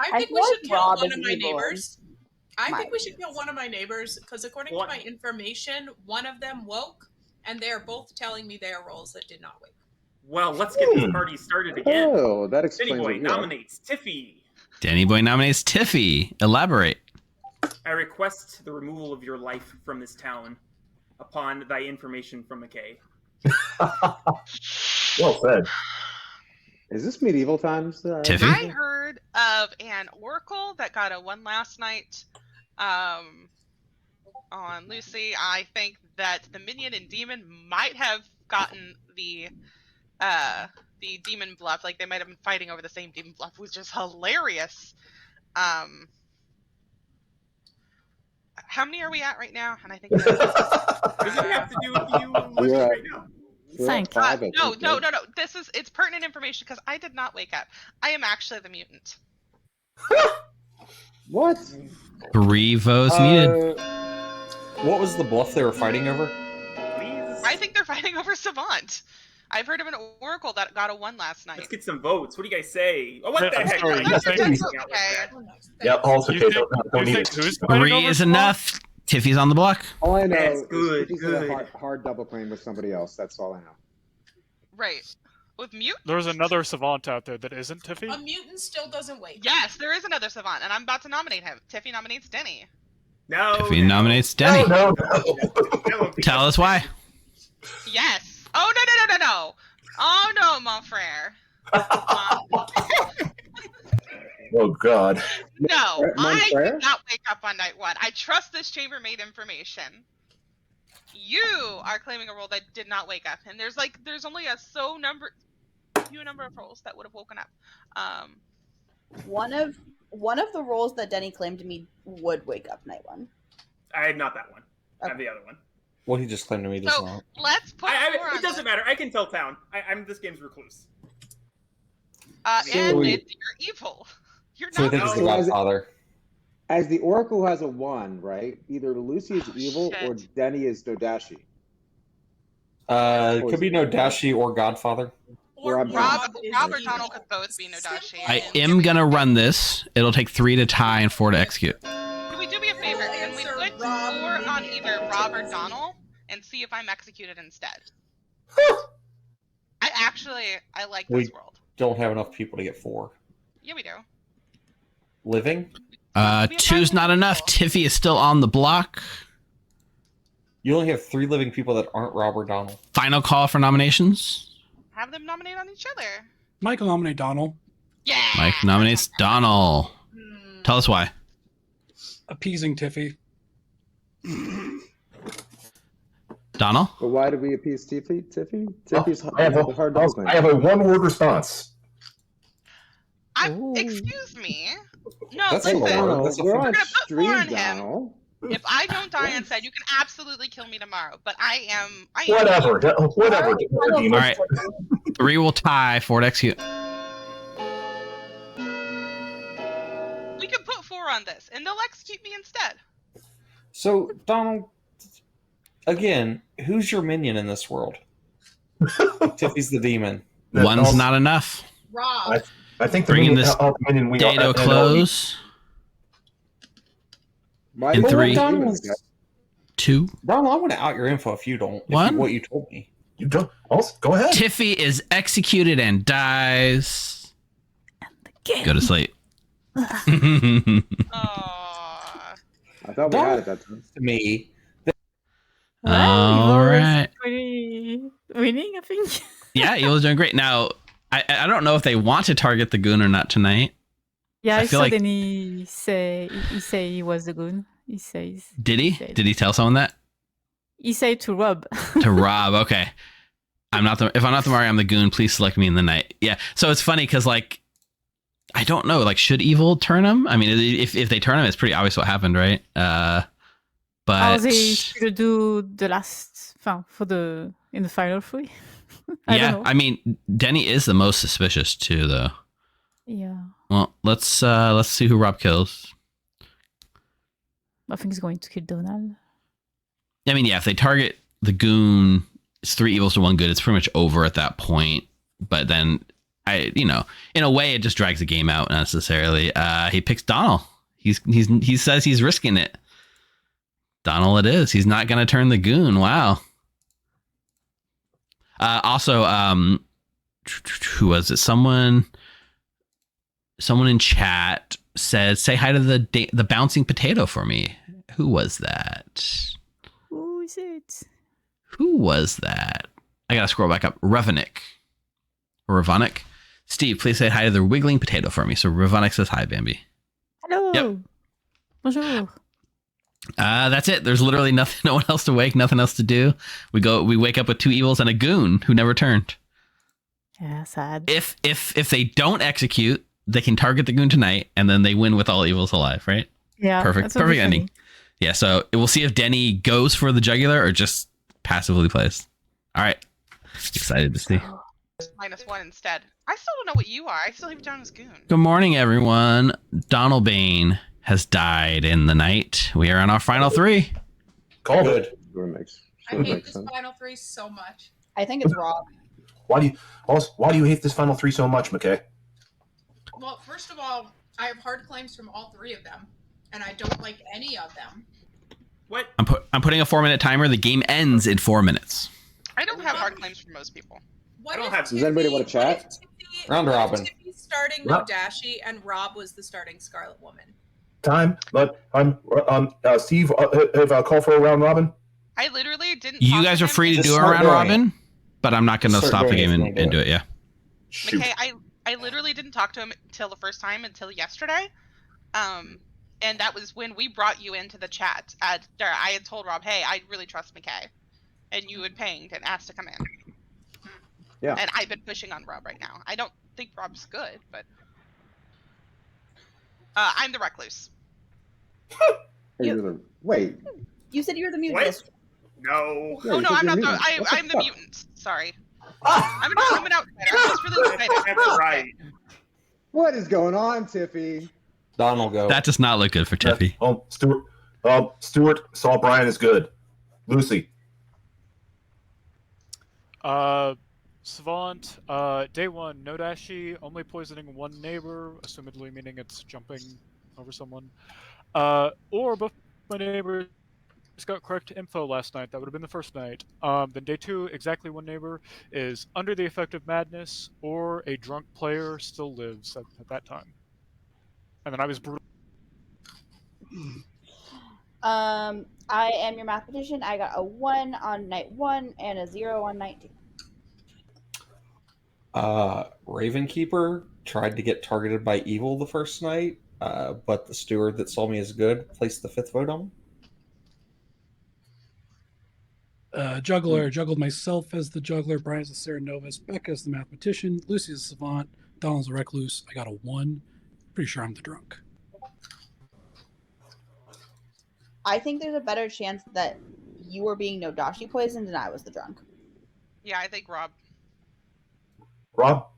I think we feel should like kill Rob one is of my evil. neighbors. I My think we should kill one of my neighbors because according to my information, one of them woke, and they are both telling me they are roles that did not wake. Well, let's get this party started again. Oh, that Denny explains Boy it. Yeah. nominates Tiffy. Danny Boy nominates Tiffy. Elaborate. I request the removal of your life from this town upon thy information from McKay. Well said. Is this medieval times? Tiffy? I heard of an oracle that got a 1 last night on Lucy. I think that the minion and demon might have gotten the demon bluff. Like they might have been fighting over the same demon bluff, which is hilarious. How many are we at right now? And I think What does it have to do with you looking Yeah. right now? Thanks. no. It's pertinent information because I did not wake up. I am actually the mutant. What? 3 votes needed. What was the bluff they were fighting over? Please. I think they're fighting over Savant. I've heard of an oracle that got a 1 last night. Let's get some votes. What do you guys say? Oh, what the I'm heck? sorry, Guys? you Let's think- get something out like that. Yeah, also You okay. think- Don't you need think it. who's fighting 3 over is Savant? enough. Tiffy's on the block. All I know That's is good, Tiffy's good. got a hard double claim with somebody else. That's all I know. Right. With mute? There's another savant out there that isn't Tiffy. A mutant still doesn't wake. Yes, there is another Savant, and I'm about to nominate him. Tiffy nominates Denny. No. Tiffy nominates Denny. No. Tell us why. Yes. Oh, no. Oh, no, mon frere. Oh God. No, Mon I frere? did not wake up on night 1. I trust this chambermaid information. You are claiming a role that did not wake up, and there's only a few number of roles that would have woken up. One of the roles that Denny claimed to me would wake up night 1. I have not that one. I have the other one. What he just claimed to me does So not. let's put four on It doesn't matter. I can tell town. I'm this game's recluse. and you're evil. You're So I not. think it's the So as- Godfather. As the Oracle has a 1, right? Either Lucy is evil or shit. Denny is No-Dashii. It could be No-Dashii or Godfather. Or Rob- Rob is or evil. Donald could both be No-Dashii. I and am gonna run this. It'll take 3 to tie and 4 to execute. Can we do me a favor? Can we Answer put Rob 4 on Minion. either Rob or Donald and see if I'm executed instead? I like this world. Don't have enough people to get 4. Yeah, we do. Living? 2's not enough. Tiffy is still on the block. You only have 3 living people that aren't Rob or Donald. Final call for nominations. Have them nominate on each other. Michael nominate Donald. Yeah. Mike nominates Donald. Tell us why. Appeasing Tiffy. Donald? But why did we appease Tiffy? Tiffy's I have the hard double claim. a one-word response. Excuse me. No, That's Hey, a listen. word. Donald, That's a we're fun- on We're gonna put 4 on stream, him. Donald. If I don't die inside, you can absolutely kill me tomorrow. But I am. Whatever. Whatever. All right. 3 will tie, 4 to execute. We can put 4 on this, and they'll execute me instead. So, Donald, again, who's your minion in this world? Tiffy's the demon. One's not enough. Rob. I think the Bringing minion, this minion we day to a close. Why In do we 3, have demons? 2. Donald, I want to out your info if you don't. One. What you told me. You don't. Also, go ahead. Tiffy is executed and dies. Go to sleep. Aww. I thought we had it that time. To me, All right. Pretty winning, I think. Yeah, Evil's doing great. Now, I don't know if they want to target the goon or not tonight. Yeah, I I feel saw like- Denny say he was the goon. He says Did he? said- Did he tell someone that? he said to Rob. To Rob. Okay. If I'm not the Mario, I'm the goon. Please select me in the night. Yeah. So it's funny because I don't know. Should Evil turn him? I mean, if they turn him, it's pretty obvious what happened, right? How But they should do the last in the final 3. I yeah, don't know. I mean, Denny is the most suspicious too, though. Yeah, Well, let's see who Rob kills. I think he's going to kill Donald. I mean, yeah, if they target the goon, it's 3 evils to 1 good. It's pretty much over at that point. But then in a way, it just drags the game out necessarily. He picks Donald. He says he's risking it. Donald, it is. He's not going to turn the goon. Wow. Also, who was it? Someone in chat said, "Say hi to the bouncing potato for me." Who was that? Who is it? Who was that? I gotta scroll back up. Revanik. Steve, please say hi to the wiggling potato for me. So Revanik says hi, Bambi. Hello. Yep. Bonjour. That's it. There's literally nothing, no one else to wake, nothing else to do. We wake up with 2 evils and a goon who never turned. Yeah, sad. If they don't execute, they can target the goon tonight, and then they win with all evils alive, right? Yeah. Perfect ending. Yeah, so we'll see if Denny goes for the jugular or just passively plays. All right. Excited to see. -1 instead. I still don't know what you are. I still have you down as goon. Good morning, everyone. Donald Bane has died in the night. We are on our final 3. Called it. I hate this final 3 so much. I think it's Rob. Why do you hate this final 3 so much, McKay? Well, first of all, I have hard claims from all 3 of them, and I don't like any of them. What? I'm putting a 4-minute timer. The game ends in 4 minutes. I don't have hard claims for most people. Does anybody want to chat? Round robin. Tiffy's starting No-Dashii, and Rob was the starting Scarlet Woman. Time, but I'm Steve. Have a call for a round robin. I literally didn't. You guys are free to do a round robin, but I'm not going to stop the game and do it. Yeah. Okay, I literally didn't talk to him until the first time until yesterday, and that was when we brought you into the chat. I had told Rob, "Hey, I really trust McKay," and you had pinged and asked to come in. Yeah. And I've been pushing on Rob right now. I don't think Rob's good, but I'm the recluse. Wait. You said you were the mutant. What? No. Yeah, Oh you no, said I'm you're not. mutant. I'm the mutant. Sorry. I'm an outsider. I'm just really excited. That's right. What is going on, Tiffy? Donald, go. That does not look good for Tiffy. Stuart saw Brian is good. Lucy. Savant, day 1, No-Dashii, only poisoning 1 neighbor, assumedly meaning it's jumping over someone. Or both my neighbors got correct info last night. That would have been the first night. Then day 2, exactly 1 neighbor is under the effect of madness, or a drunk player still lives at that time. And then I was brutal. I am your mathematician. I got a 1 on night 1 and a 0 on night 2. Ravenkeeper tried to get targeted by evil the first night, but the steward that saw me as good placed the 5th vote on him. Juggler, juggled myself as the juggler, Brian's the Serenovus, Becca as the mathematician, Lucy's the savant, Donald's a recluse. I got a 1. Pretty sure I'm the drunk. I think there's a better chance that you were being No-Dashii poisoned and I was the drunk. Yeah, I think Rob. Rob?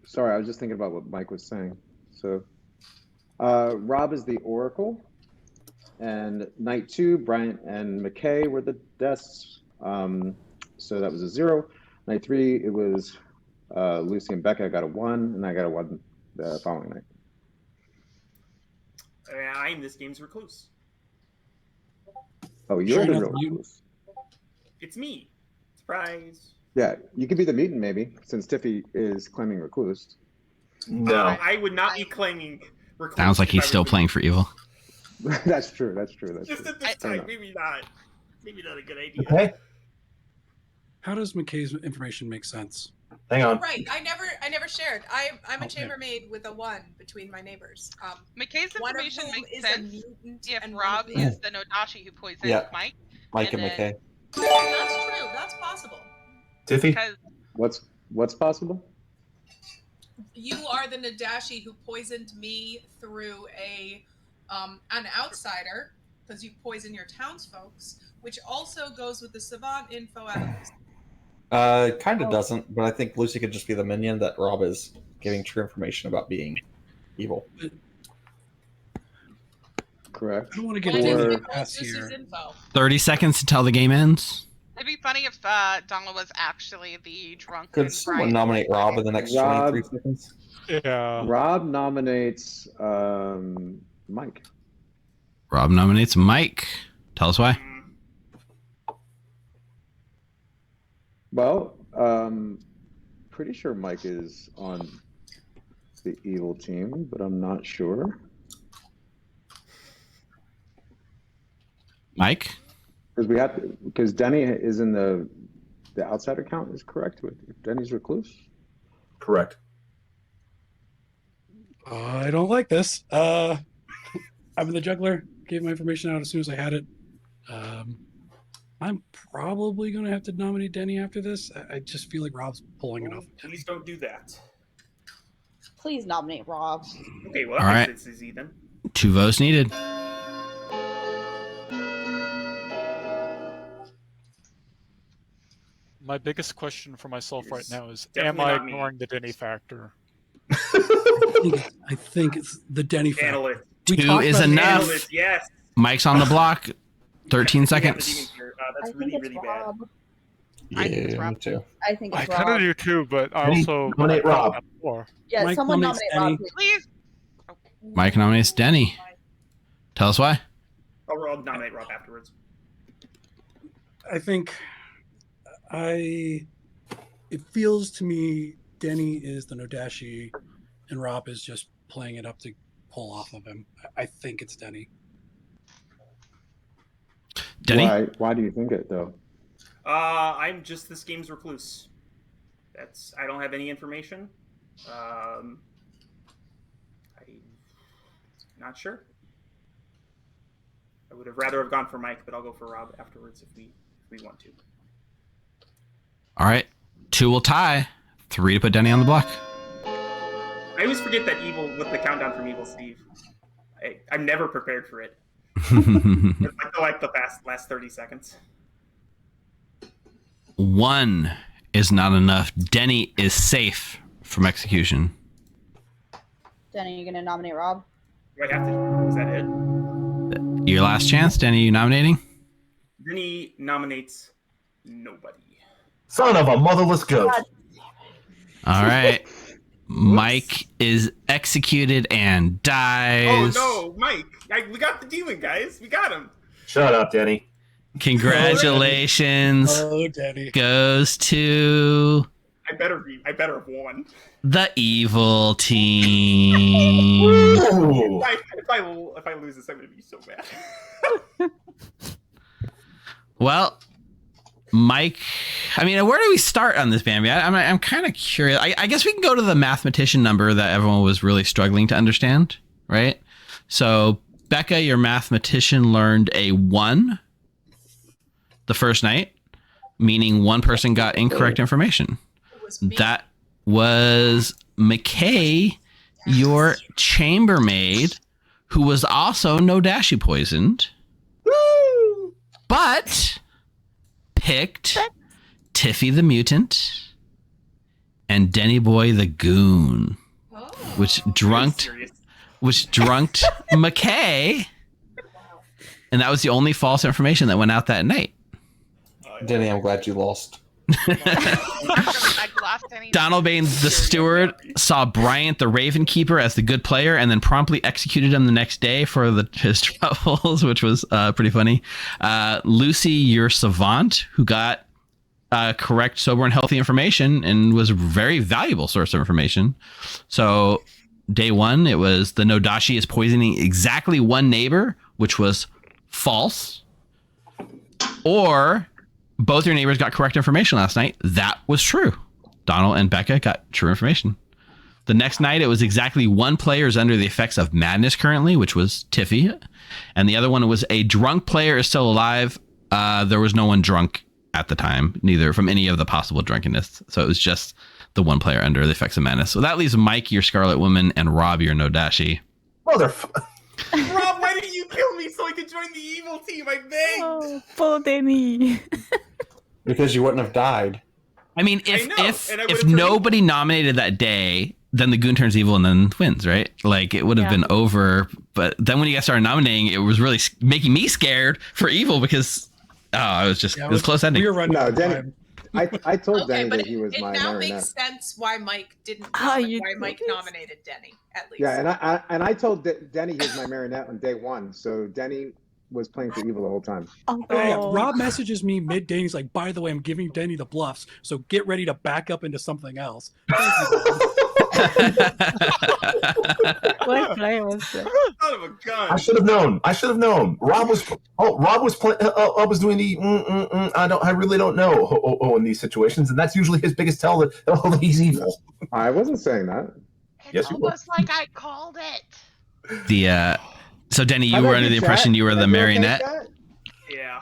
Sorry, I was just thinking about what Mike was saying. So, Rob is the Oracle, and night 2, Bryant and McKay were the deaths. So that was a 0. Night 3, it was Lucy and Becca. I got a 1, and I got a 1 the following night. I'm this game's recluse. Oh, you're Sure the enough, real recluse. It's me. Surprise. Yeah, you could be the mutant maybe, since Tiffy is claiming recluse. No. I would not be claiming recluse. Sounds like if he's I still was playing for evil. That's true. That's true. Just at this time, maybe not. Maybe not a good idea. Okay. How does McKay's information make sense? Hang on. Right. I never shared. I'm a chambermaid with a 1 between my neighbors. McKay's one of information whom makes is a sense mutant if and Rob one of them is the No-Dashii who poisoned Mike. Mike and then- McKay. That's true. That's possible. Tiffy? Because What's possible? You are the No-Dashii who poisoned me through an outsider, because you poison your townsfolks, which also goes with the savant info out of this. Kind of doesn't, but I think Lucy could just be the minion that Rob is giving true information about being evil. Correct. I don't want to get Well, down I the didn't path Lucy's here. info. 30 seconds until the game ends. It'd be funny if Donald was actually the drunk. Could someone nominate Rob in the next Rob- 23 seconds? Yeah. Rob nominates Mike. Rob nominates Mike. Tell us why. Well, pretty sure Mike is on the evil team, but I'm not sure. Mike? Because Denny is in the outsider count is correct with Denny's recluse. Correct. I don't like this. I'm the juggler. Gave my information out as soon as I had it. I'm probably going to have to nominate Denny after this. I just feel like Rob's pulling it off. Please don't do that. Please nominate Rob. Okay, well, All right. it's easy then. 2 votes needed. My biggest question for myself right now is, Definitely am I not me. ignoring the Denny factor? I think it's the Denny Handle factor. it. We 2 talked is about enough. Handle it, yes. Mike's on the block. 13 We have the seconds. demon here. I That's think really, it's really bad. Rob. I think it's Yeah, Rob. me too. I think I it's kind of Rob. do too, but I Denny, also nominate Rob. Yeah, Mike someone nominates nominate Rob. Denny. Please. Please. Mike nominates Denny. Tell us why. I'll nominate Rob afterwards. I think it feels to me Denny is the No-Dashii and Rob is just playing it up to pull off of him. I think it's Denny. Denny? Why do you think it though? I'm just this game's recluse. I don't have any information. I'm not sure. I would have rather have gone for Mike, but I'll go for Rob afterwards if we want to. All right. 2 will tie. 3 to put Denny on the block. I always forget that with the countdown from Evil Steve. I'm never prepared for it. It's like the last 30 seconds. 1 is not enough. Denny is safe from execution. Denny, you're gonna nominate Rob? Do I have to? Is that it? Your last chance, Denny. You nominating? Then he nominates nobody. Son of a motherless goat. All right. Mike is executed and dies. Oh no, Mike! We got the demon, guys. We got him. Shut up, Denny. Congratulations. Oh, Denny. Goes to I better have won. the evil team. Ooh. If I lose this, I'm gonna be so mad. Well, Mike, I mean, where do we start on this, Bambi? I'm kind of curious. I guess we can go to the mathematician number that everyone was really struggling to understand, right? So, Becca, your mathematician learned a 1 the first night, meaning one person got incorrect information. That was McKay, your chambermaid, who was also No-Dashii poisoned, but picked Tiffy the mutant and Denny Boy the goon, which drunked McKay, and that was the only false information that went out that night. Denny, I'm glad you lost. Donald Baines, the steward, saw Bryant, the Raven Keeper, as the good player, and then promptly executed him the next day for his troubles, which was pretty funny. Lucy, your savant, who got correct, sober, and healthy information, and was a very valuable source of information. So, day 1, it was the No-Dashii is poisoning exactly one neighbor, which was false. Or both your neighbors got correct information last night. That was true. Donald and Becca got true information. The next night, it was exactly one player is under the effects of madness currently, which was Tiffy. And the other one was a drunk player is still alive. There was no one drunk at the time, neither from any of the possible drunkenness. So it was just the one player under the effects of madness. So that leaves Mike, your Scarlet Woman, and Rob, your No-Dashii. Motherfucker. Rob, why didn't you kill me so I could join the evil team? I begged. Oh, poor Denny. Because you wouldn't have died. I mean, I know, and I if would've nobody nominated that day, then the goon turns evil and then wins, right? Like, it would have been over. But then when you guys started nominating, it was really making me scared for evil because Oh, I was just Yeah, it was close ending. We were running. No, out of Denny. time. I told Okay, Denny but that he was it my now marionette. makes sense why Mike didn't. You Why Mike did? nominated Denny at least. Yeah, and I told Denny he was my marionette on day one, so Denny was playing for evil the whole time. Oh, Yeah, Rob messages me mid-day. He's like, "By the way, I'm giving Denny the bluffs, so get ready to back up into something else." Thank you, Rob. Well played, well played. Son of a gun. I should have known. Rob was doing the I really don't know in these situations, and that's usually his biggest tell that he's evil. I wasn't saying that. It's Yes, you were. almost like I called it. So Denny, How you were about under the chat? impression you were Can the I do okay, marionette. chat? Yeah.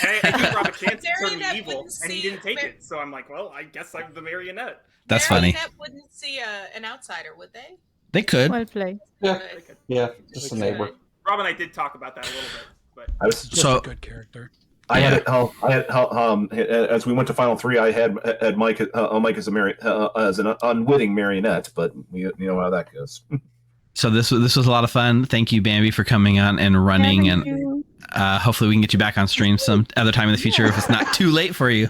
I gave Rob a chance to turn me Marionette evil, wouldn't and he see didn't take Mar- it. So I'm like, well, I guess I'm the marionette. That's funny. Marionette wouldn't see an outsider, would they? They could. Well played. Yeah, Good. yeah, just a neighbor. Rob and I did talk about that a little bit, but I was Just So- a good character. I had as we went to final three, I had Mike as as an unwitting marionette, but you know how that goes. So this was a lot of fun. Thank you, Bambi, for coming on and running, Thank and you. hopefully we can get you back on stream some other time in the future if it's not too late for you.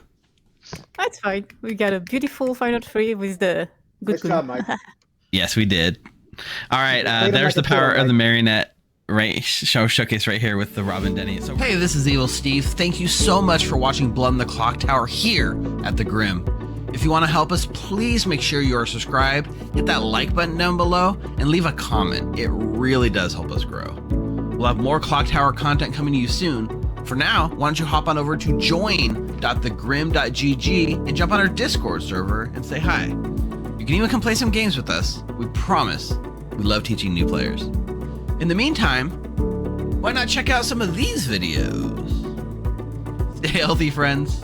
That's fine. We got a beautiful final three with the good Good job, Mike. Yes, we did. All right, Played him there's like the a power pro, of the Mike. marionette showcase right here with the Robin Denny. So, hey, this is Evil Steve. Thank you so much for watching Blood in the Clocktower here at the Grim. If you want to help us, please make sure you are subscribed, hit that like button down below, and leave a comment. It really does help us grow. We'll have more Clocktower content coming to you soon. For now, why don't you hop on over to join.thegrim.gg and jump on our Discord server and say hi. You can even come play some games with us. We promise we love teaching new players. In the meantime, why not check out some of these videos? Stay healthy, friends.